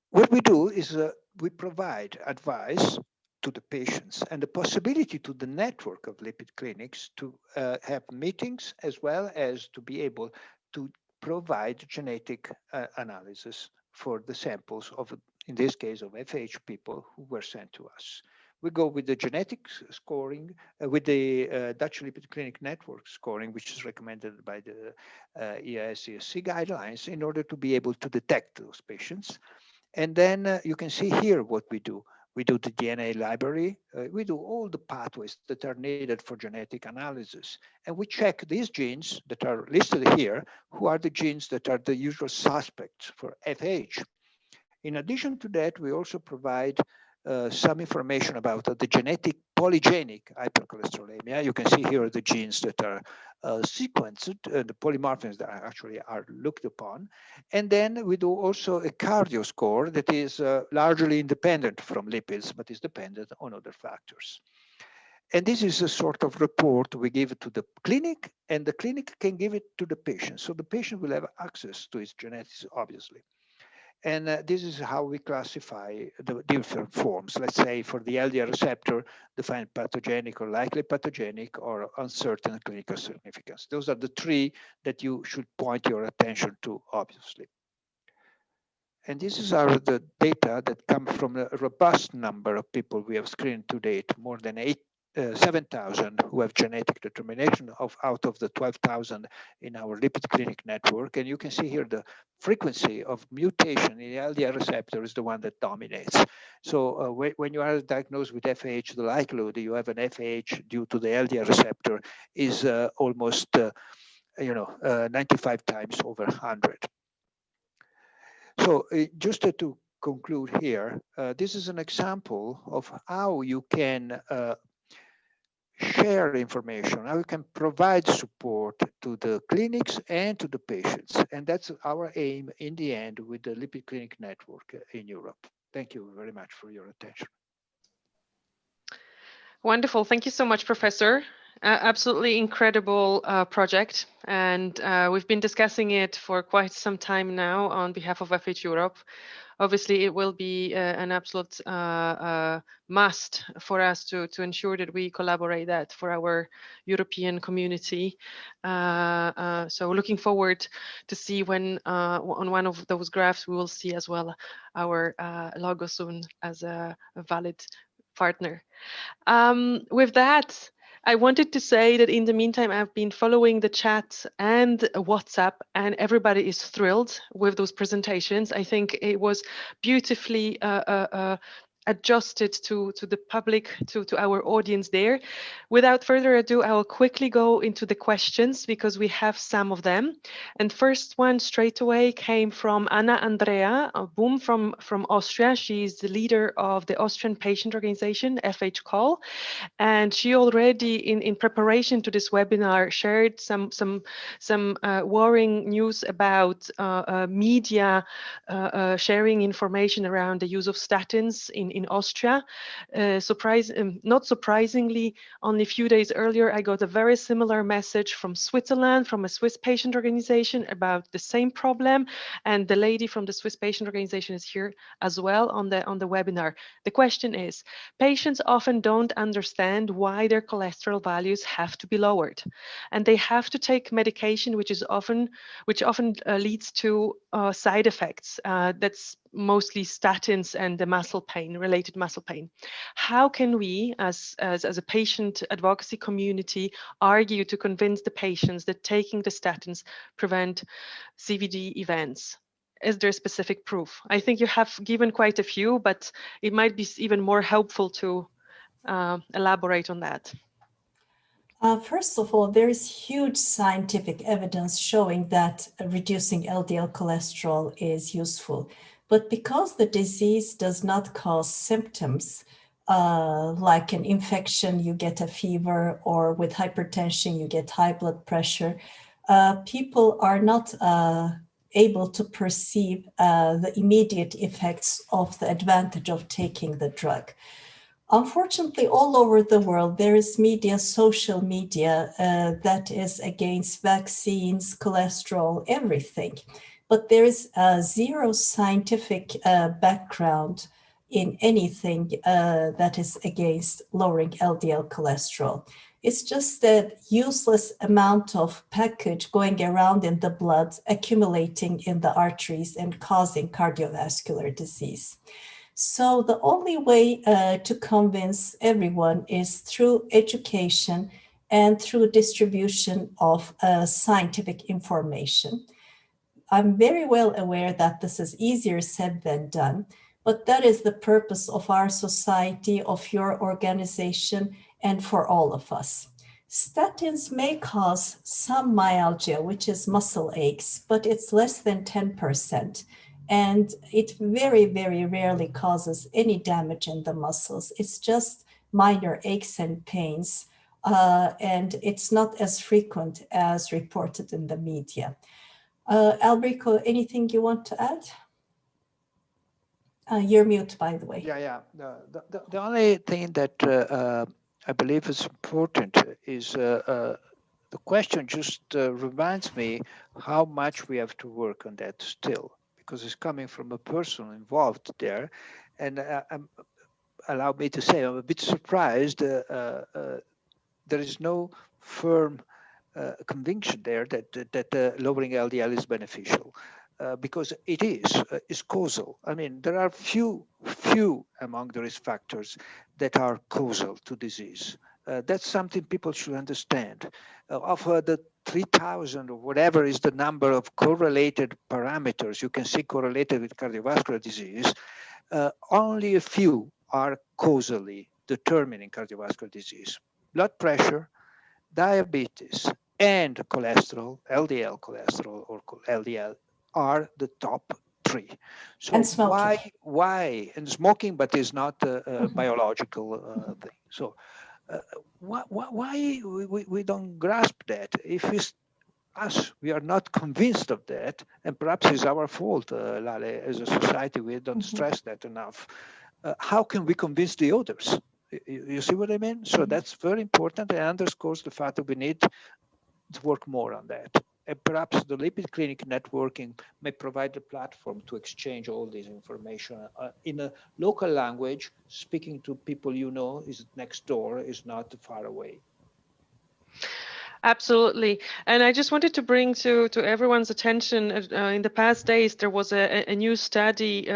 What we do is we provide advice to the patients and the possibility to the network of lipid clinics to have meetings as well as to be able to provide genetic analysis for the samples of, in this case, of FH people who were sent to us. We go with the genetic scoring, with the Dutch Lipid Clinic Network scoring, which is recommended by the EAS-ESC guidelines in order to be able to detect those patients. And then you can see here what we do. We do the DNA library. We do all the pathways that are needed for genetic analysis. And we check these genes that are listed here, who are the genes that are the usual suspects for FH. In addition to that, we also provide some information about the genetic polygenic hypercholesterolemia. You can see here the genes that are sequenced, the polymorphisms that actually are looked upon. And then we do also a cardio score that is largely independent from lipids, but is dependent on other factors. And this is a sort of report we give to the clinic, and the clinic can give it to the patient. So the patient will have access to his genetics, obviously. And this is how we classify the different forms. Let's say for the LDL receptor, defined pathogenic or likely pathogenic or uncertain clinical significance. Those are the three that you should point your attention to, obviously. And these are the data that come from a robust number of people we have screened to date, more than 7,000 who have genetic determination out of the 12,000 in our lipid clinic network. And you can see here the frequency of mutation in the LDL receptor is the one that dominates. So when you are diagnosed with FH, the likelihood you have an FH due to the LDL receptor is almost 95 times over 100. So just to conclude here, this is an example of how you can share information, how you can provide support to the clinics and to the patients. And that's our aim in the end with the Lipid Clinic Network in Europe. Thank you very much for your attention. Wonderful. Thank you so much, Professor. Absolutely incredible project. And we've been discussing it for quite some time now on behalf of FH Europe. Obviously, it will be an absolute must for us to ensure that we collaborate that for our European community. So looking forward to see when on one of those graphs, we will see as well our logo soon as a valid partner. With that, I wanted to say that in the meantime, I've been following the chat and WhatsApp, and everybody is thrilled with those presentations. I think it was beautifully adjusted to the public, to our audience there. Without further ado, I will quickly go into the questions because we have some of them. And first one straight away came from Anna Andrea Boom from Austria. She's the leader of the Austrian patient organization, FH Call. And she already, in preparation to this webinar, shared some worrying news about media sharing information around the use of statins in Austria. Not surprisingly, only a few days earlier, I got a very similar message from Switzerland, from a Swiss patient organization about the same problem. And the lady from the Swiss patient organization is here as well on the webinar. The question is, patients often don't understand why their cholesterol values have to be lowered, and they have to take medication which often leads to side effects. That's mostly statins and the related muscle pain. How can we, as a patient advocacy community, argue to convince the patients that taking the statins prevent CVD events? Is there specific proof? I think you have given quite a few, but it might be even more helpful to elaborate on that. First of all, there is huge scientific evidence showing that reducing LDL cholesterol is useful. But because the disease does not cause symptoms, like an infection, you get a fever, or with hypertension, you get high blood pressure, people are not able to perceive the immediate effects of the advantage of taking the drug. Unfortunately, all over the world, there is media, social media, that is against vaccines, cholesterol, everything. But there is zero scientific background in anything that is against lowering LDL cholesterol. It's just that useless amount of package going around in the blood, accumulating in the arteries and causing cardiovascular disease. So the only way to convince everyone is through education and through distribution of scientific information. I'm very well aware that this is easier said than done, but that is the purpose of our society, of your organization, and for all of us. Statins may cause some myalgia, which is muscle aches, but it's less than 10%. And it very, very rarely causes any damage in the muscles. It's just minor aches and pains. And it's not as frequent as reported in the media. Albrico, anything you want to add? You're mute, by the way. Yeah. The only thing that I believe is important is the question just reminds me how much we have to work on that still, because it's coming from a person involved there. And allow me to say, I'm a bit surprised there is no firm conviction there that lowering LDL is beneficial, because it is causal. I mean, there are few among the risk factors that are causal to disease. That's something people should understand. Of the 3,000 or whatever is the number of correlated parameters you can see correlated with cardiovascular disease, only a few are causally determining cardiovascular disease. Blood pressure, diabetes, and cholesterol, LDL cholesterol or LDL, are the top three. So and smoking. Why? And smoking, but is not a biological thing. So why we don't grasp that? If we are not convinced of that, and perhaps it's our fault, Lale, as a society, we don't stress that enough. How can we convince the others? You see what I mean? So that's very important and underscores the fact that we need to work more on that. And perhaps the lipid clinic networking may provide a platform to exchange all this information in a local language, speaking to people you know is next door, is not far away. Absolutely. And I just wanted to bring to everyone's attention, in the past days, there was a new study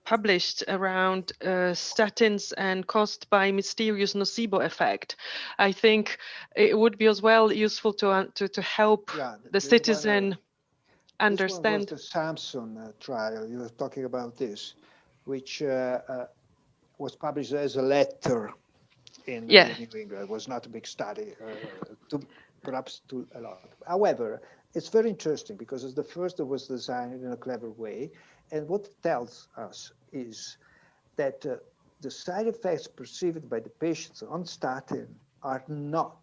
published around statins and caused by mysterious nocebo effect. I think it would be as well useful to help the citizen understand. This one was the Samson trial. You were talking about this, which was published as a letter in New England. It was not a big study, perhaps too a lot. However, it's very interesting because it's the first that was designed in a clever way. And what it tells us is that the side effects perceived by the patients on statin are not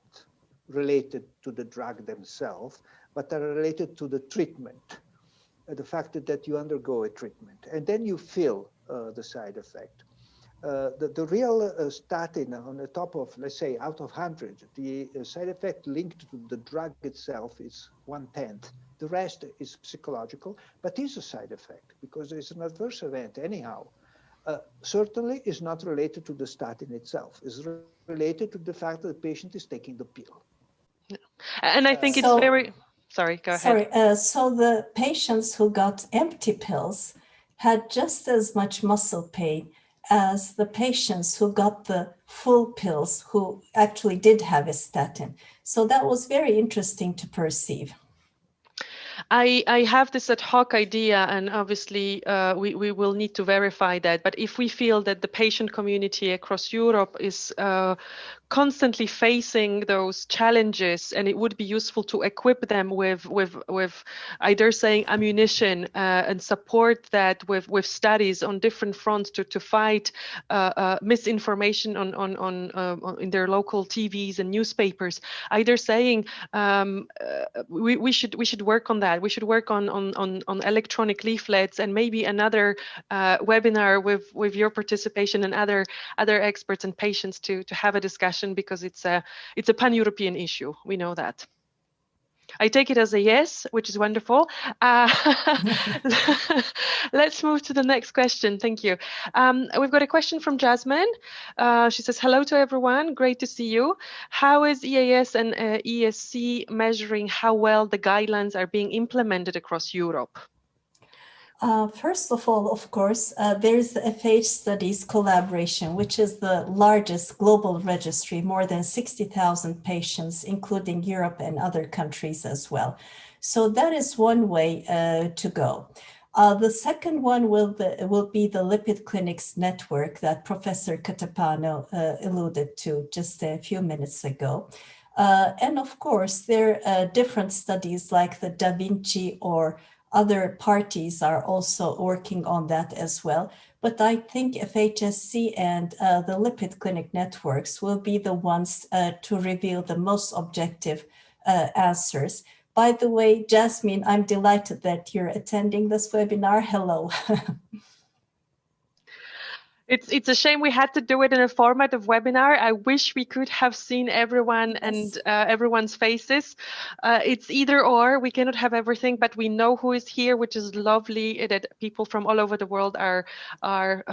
related to the drug themselves, but are related to the treatment, the fact that you undergo a treatment, and then you feel the side effect. The real statin on the top of, let's say, out of 100, the side effect linked to the drug itself is 1/10. The rest is psychological, but is a side effect because it's an adverse event anyhow. Certainly is not related to the statin itself. It's related to the fact that the patient is taking the pill. And I think it's very... Sorry, go ahead. So the patients who got empty pills had just as much muscle pain as the patients who got the full pills who actually did have a statin. So that was very interesting to perceive. I have this ad hoc idea, and obviously we will need to verify that. But if we feel that the patient community across Europe is constantly facing those challenges, and it would be useful to equip them with either saying ammunition and support that with studies on different fronts to fight misinformation on in their local TVs and newspapers. Either saying we should work on that. We should work on electronic leaflets, and maybe another webinar with your participation and other experts and patients to have a discussion, because it's a pan-European issue. We know that. I take it as a yes, which is wonderful. Let's move to the next question. Thank you. We've got a question from Jasmine. She says, hello to everyone. Great to see you. How is EAS and ESC measuring how well the guidelines are being implemented across Europe? First of all, of course, there's the FH Studies collaboration, which is the largest global registry, more than 60,000 patients, including Europe and other countries as well. So that is one way to go. The second one will be the Lipid Clinics Network that Professor Catapano alluded to just a few minutes ago. And of course, there are different studies like the Da Vinci or other parties are also working on that as well. But I think FHSC and the Lipid Clinic networks will be the ones to reveal the most objective answers. By the way, Jasmine, I'm delighted that you're attending this webinar. Hello. It's a shame we had to do it in a format of webinar. I wish we could have seen everyone Yes. and everyone's faces. It's either or. We cannot have everything, but we know who is here, which is lovely that people from all over the world are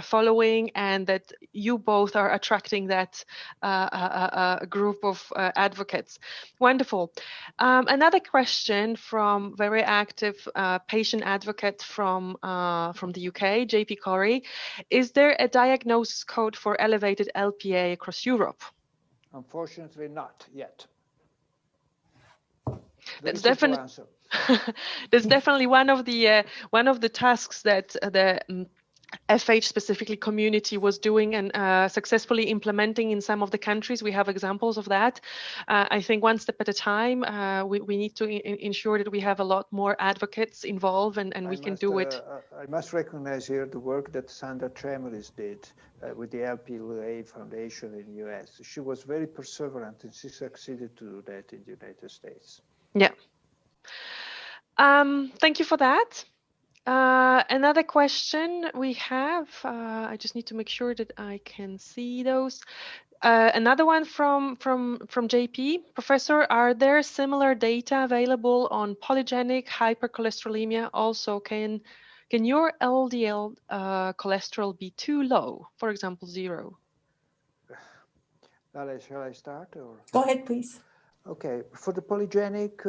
following, and that you both are attracting that group of advocates. Wonderful. Another question from very active patient advocate from the UK, JP Corey. Is there a diagnosis code for elevated LPA across Europe? Unfortunately, not yet. That's definitely that's definitely one of the tasks that the FH specifically community was doing and successfully implementing in some of the countries. We have examples of that. I think one step at a time, we need to ensure that we have a lot more advocates involved and we can do it. I must recognize here the work that Sandra Tremolis did with the LPA Foundation in the US. She was very perseverant and she succeeded to do that in the United States. Yeah. Thank you for that. Another question we have, I just need to make sure that I can see those. Another one from JP. Professor, are there similar data available on polygenic hypercholesterolemia? Also, can your LDL cholesterol be too low, for example, 0? Lale, shall I start? Or? Go ahead, please. Okay, for the polygenic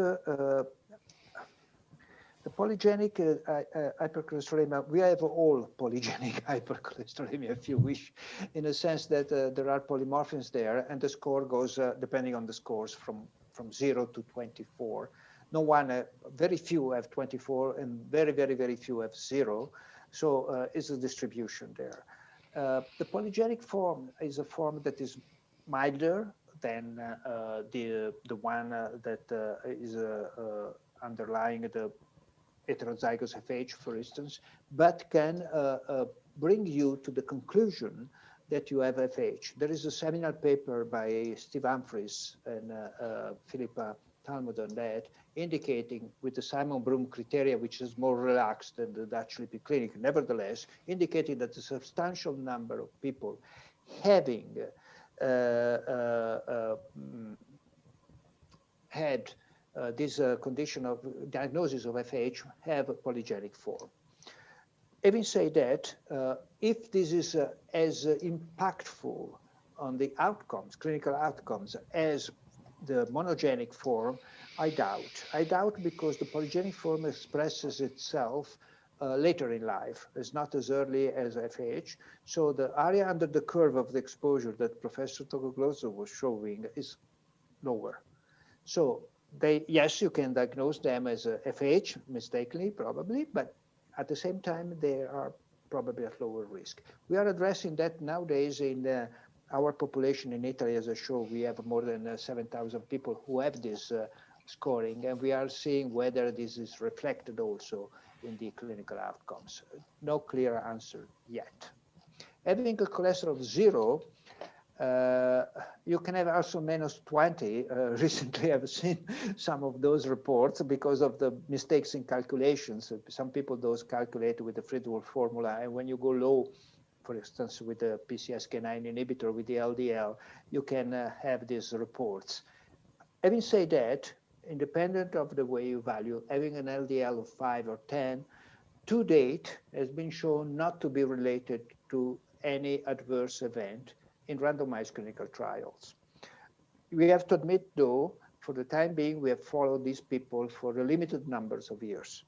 hypercholesterolemia, we have all polygenic hypercholesterolemia, if you wish, in a sense that there are polymorphisms there, and the score goes, depending on the scores, from 0 to 24. No one, very few have 24, and very, very, very few have 0. So it's a distribution there. The polygenic form is a form that is milder than the one that is underlying the heterozygous FH, for instance, but can bring you to the conclusion that you have FH. There is a seminal paper by Steve Humphries and Philippa Talmud on that, indicating with the Simon-Broom criteria, which is more relaxed than the Dutch Lipid Clinic, nevertheless, indicating that a substantial number of people having had this condition of diagnosis of FH have a polygenic form. Having said that, if this is as impactful on the outcomes, clinical outcomes, as the monogenic form, I doubt. I doubt because the polygenic form expresses itself later in life. It's not as early as FH. So the area under the curve of the exposure that Professor Togoglozzo was showing is lower. So yes, you can diagnose them as a FH, mistakenly, probably, but at the same time, they are probably at lower risk. We are addressing that nowadays in our population in Italy. As I show, we have more than 7,000 people who have this scoring, and we are seeing whether this is reflected also in the clinical outcomes. No clear answer yet. Having a cholesterol of 0, you can have also minus 20. Recently, I've seen some of those reports because of the mistakes in calculations. Some people those calculate with the Friedewald formula, and when you go low, for instance, with the PCSK9 inhibitor with the LDL, you can have these reports. Having said that, independent of the way you value, having an LDL of 5 or 10, to date, has been shown not to be related to any adverse event in randomized clinical trials. We have to admit, though, for the time being, we have followed these people for a limited numbers of years.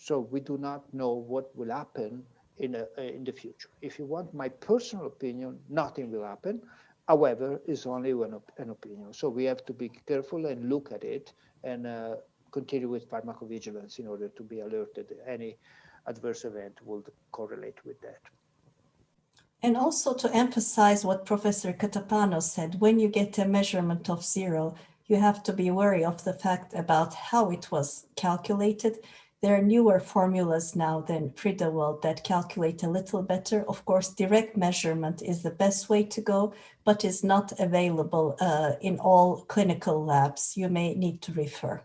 So we do not know what will happen in the future. If you want my personal opinion, nothing will happen. However, it's only an opinion. So we have to be careful and look at it and continue with pharmacovigilance in order to be alerted. Any adverse event will correlate with that. And also to emphasize what Professor Catapano said, when you get a measurement of 0, you have to be wary of the fact about how it was calculated. There are newer formulas now than Friedewald that calculate a little better. Of course, direct measurement is the best way to go, but is not available in all clinical labs. You may need to refer.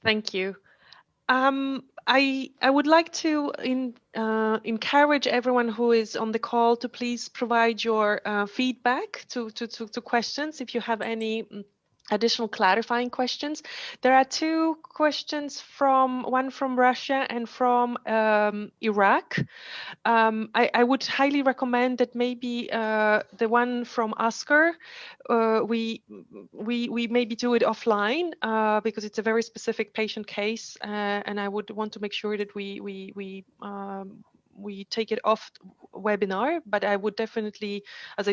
Thank you. I would like to encourage everyone who is on the call to please provide your feedback to questions if you have any additional clarifying questions. There are 2 questions, one from Russia and from Iraq. I would highly recommend that maybe the one from Oscar, we maybe do it offline because it's a very specific patient case, and I would want to make sure that we take it off webinar. But I would definitely, as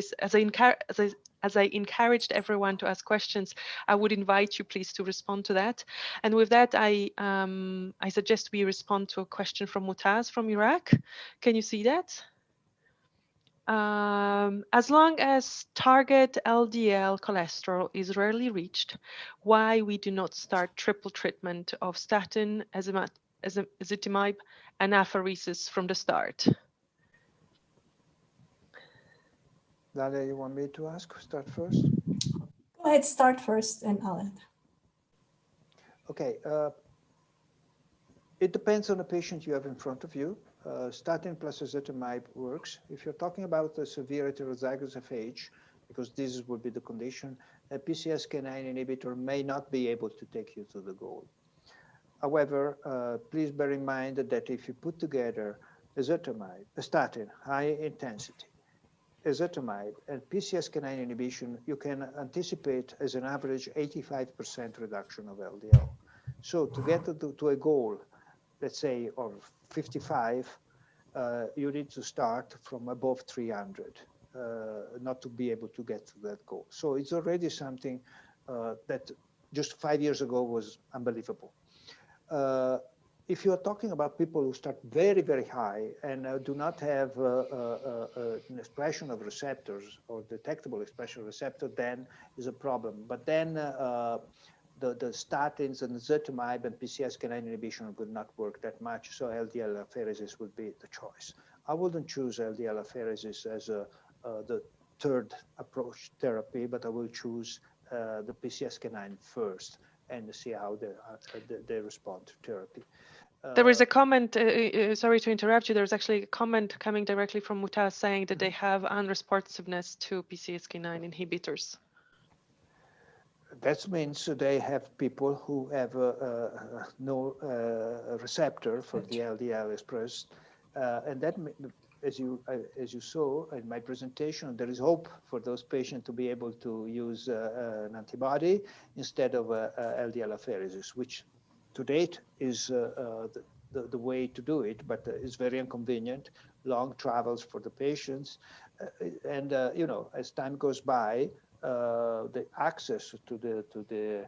I encouraged everyone to ask questions, I would invite you please to respond to that. And with that, I suggest we respond to a question from Mutaz from Iraq. Can you see that? As long as target LDL cholesterol is rarely reached, why we do not start triple treatment of statin, ezetimibe, and apheresis from the start? Dalia, you want me to start first? Go ahead, start first, and I'll add. Okay. It depends on the patient you have in front of you. Statin plus ezetimibe works. If you're talking about a severe heterozygous FH, because this will be the condition, a PCSK9 inhibitor may not be able to take you to the goal. However, please bear in mind that if you put together ezetimibe, a statin, high intensity, ezetimibe, and PCSK9 inhibition, you can anticipate as an average 85% reduction of LDL. So to get to a goal, let's say, of 55, you need to start from above 300, not to be able to get to that goal. So it's already something that just 5 years ago was unbelievable. If you're talking about people who start very, very high and do not have an expression of receptors or detectable expression of receptor, then is a problem. But then the statins and ezetimibe and PCSK9 inhibition will not work that much, so LDL apheresis would be the choice. I wouldn't choose LDL apheresis as the third approach therapy, but I will choose the PCSK9 first and see how they respond to therapy. There is a comment, sorry to interrupt you, there's actually a comment coming directly from Mutaz saying that they have unresponsiveness to PCSK9 inhibitors. That means they have people who have no receptor for the LDL expressed, and that, as you saw in my presentation, there is hope for those patients to be able to use an antibody instead of LDL apheresis, which to date is the way to do it, but it's very inconvenient, long travels for the patients, and you know, as time goes by, the access to the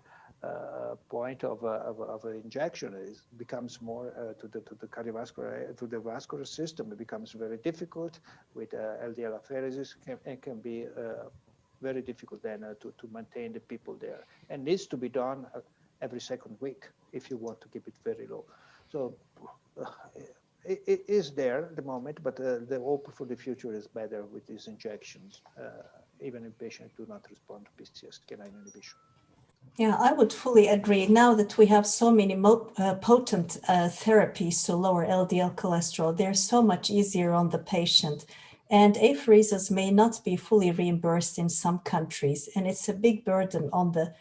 point of injection becomes more to the cardiovascular, to the vascular system. It becomes very difficult with LDL apheresis, and can be very difficult then to maintain the people there, and needs to be done every second week if you want to keep it very low. So it is there at the moment, but the hope for the future is better with these injections, even if patients do not respond to PCSK9 inhibition. Yeah, I would fully agree. Now that we have so many potent therapies to lower LDL cholesterol, they're so much easier on the patient. And apheresis may not be fully reimbursed in some countries, and it's a big burden on the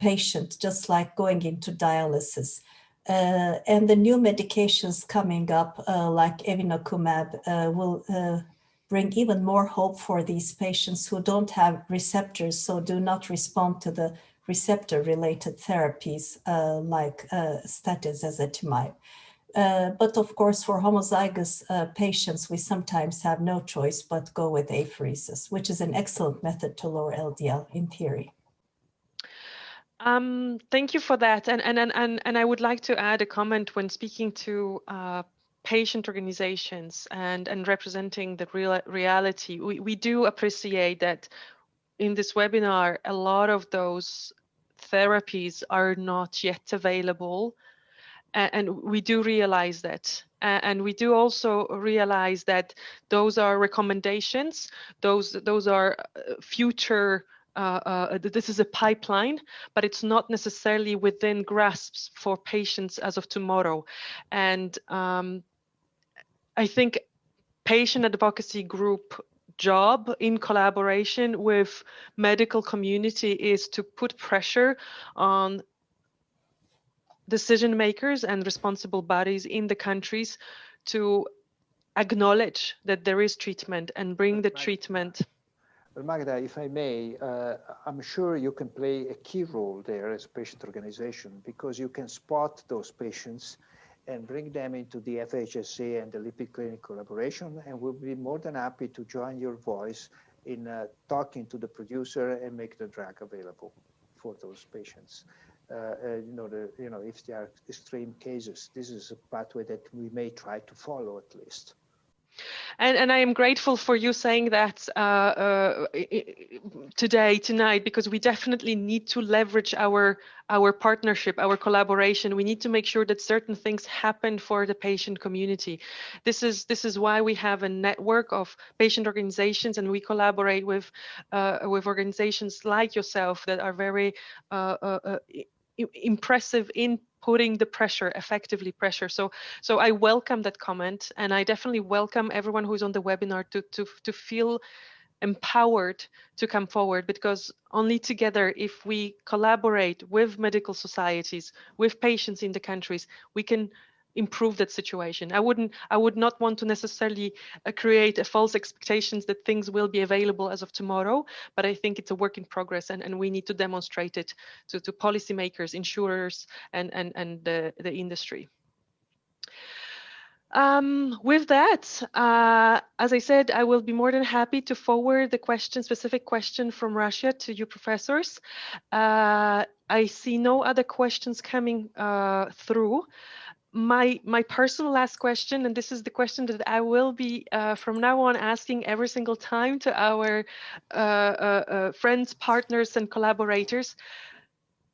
patient, just like going into dialysis. And the new medications coming up, like evinacumab, will bring even more hope for these patients who don't have receptors, so do not respond to the receptor-related therapies like statins, ezetimibe. But of course, for homozygous patients, we sometimes have no choice but go with apheresis, which is an excellent method to lower LDL in theory. Thank you for that. And I would like to add a comment when speaking to patient organizations and representing the reality. We do appreciate that in this webinar, a lot of those therapies are not yet available. And we do realize that. And we do also realize that those are recommendations. Those are future, this is a pipeline, but it's not necessarily within grasps for patients as of tomorrow. And I think patient advocacy group job in collaboration with medical community is to put pressure on decision makers and responsible bodies in the countries to acknowledge that there is treatment and bring the treatment. Well, Magda, if I may, I'm sure you can play a key role there as a patient organization, because you can spot those patients and bring them into the FHSA and the Lipid Clinic collaboration, and we'll be more than happy to join your voice in talking to the producer and make the drug available for those patients. If there are extreme cases, this is a pathway that we may try to follow at least. And I am grateful for you saying that tonight, because we definitely need to leverage our partnership, our collaboration. We need to make sure that certain things happen for the patient community. This is why we have a network of patient organizations, and we collaborate with organizations like yourself that are very impressive in putting the pressure, effectively pressure. So I welcome that comment, and I definitely welcome everyone who's on the webinar to feel empowered to come forward, because only together, if we collaborate with medical societies, with patients in the countries, we can improve that situation. I would not want to necessarily create a false expectations that things will be available as of tomorrow, but I think it's a work in progress, and we need to demonstrate it to policymakers, insurers, and the industry. With that, as I said, I will be more than happy to forward the specific question from Russia to you professors. I see no other questions coming through. My personal last question, and this is the question that I will be from now on asking every single time to our friends, partners, and collaborators.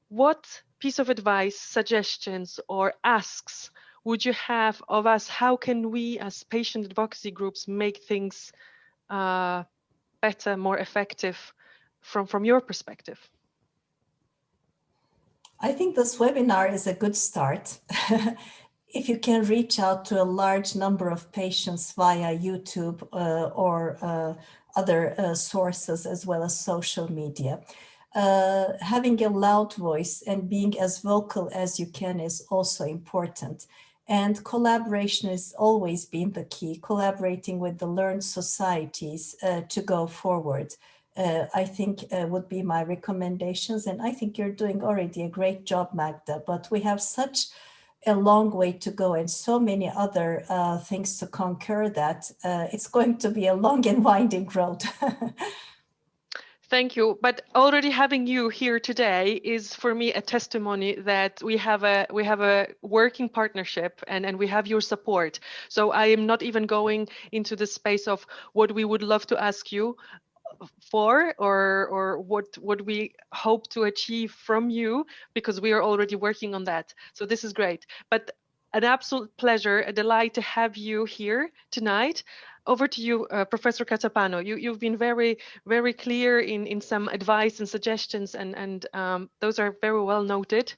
What piece of advice, suggestions, or asks would you have of us? How can we as patient advocacy groups make things better, more effective from your perspective? I think this webinar is a good start. If you can reach out to a large number of patients via YouTube or other sources, as well as social media, having a loud voice and being as vocal as you can is also important. And collaboration has always been the key, collaborating with the learned societies to go forward. I think would be my recommendations. And I think you're doing already a great job, Magda, but we have such a long way to go and so many other things to conquer that it's going to be a long and winding road. Thank you. But already having you here today is for me a testimony that we have a working partnership and we have your support. So I am not even going into the space of what we would love to ask you for or what we hope to achieve from you, because we are already working on that. So this is great. But an absolute pleasure, a delight to have you here tonight. Over to you, Professor Catapano. You've been very, very clear in some advice and suggestions, and those are very well noted.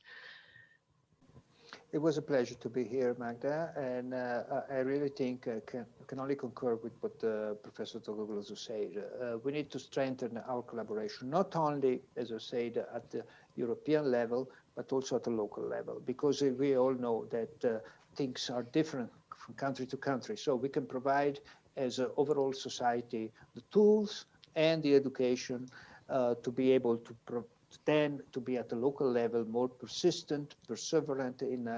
It was a pleasure to be here, Magda, and I really think I can only concur with what Professor Togoglou said. We need to strengthen our collaboration, not only, as I said, at the European level, but also at the local level, because we all know that things are different from country to country. So we can provide, as an overall society, the tools and the education to be able to then to be at the local level more persistent, perseverant in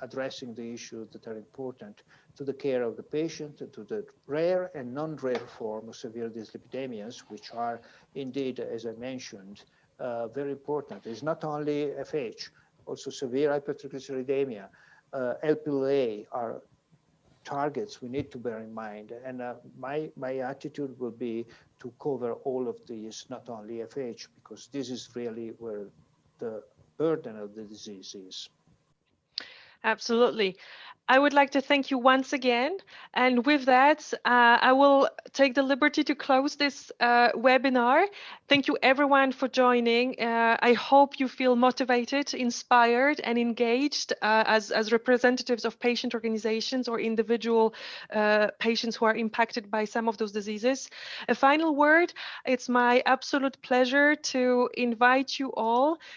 addressing the issues that are important to the care of the patient, to the rare and non-rare form of severe dyslipidemias, which are indeed, as I mentioned, very important. It's not only FH, also severe hypertriglyceridemia, Lp(a) are targets we need to bear in mind. And my attitude will be to cover all of these, not only FH, because this is really where the burden of the disease is. Absolutely. I would like to thank you once again. And with that, I will take the liberty to close this webinar. Thank you everyone for joining. I hope you feel motivated, inspired, and engaged as representatives of patient organizations or individual patients who are impacted by some of those diseases. A final word, it's my absolute pleasure to invite you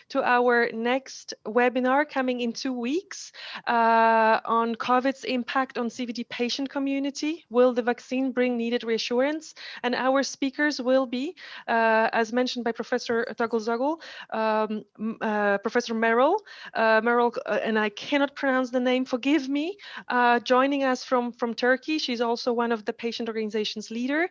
to our next webinar coming in 2 weeks on COVID's impact on CVD patient community. Will the vaccine bring needed reassurance? And our speakers will be, as mentioned by Professor Togolzoglu, Professor Merrill, and I cannot pronounce the name, forgive me, joining us from Turkey. She's also one of the patient organization's leader.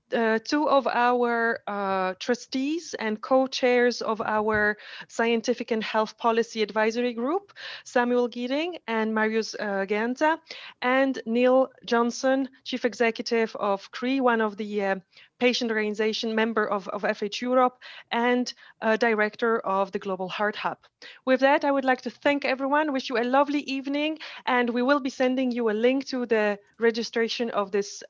2 of our trustees and co-chairs of our Scientific and Health Policy Advisory Group, Samuel Giering and Marius Ganta, and Neil Johnson, Chief Executive of CRE, one of the patient organization, member of FH Europe, and Director of the Global Heart Hub. With that, I would like to thank everyone, wish you a lovely evening, and we will be sending you a link to the registration of this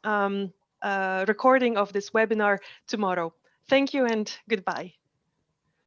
recording of this webinar tomorrow. Thank you and goodbye.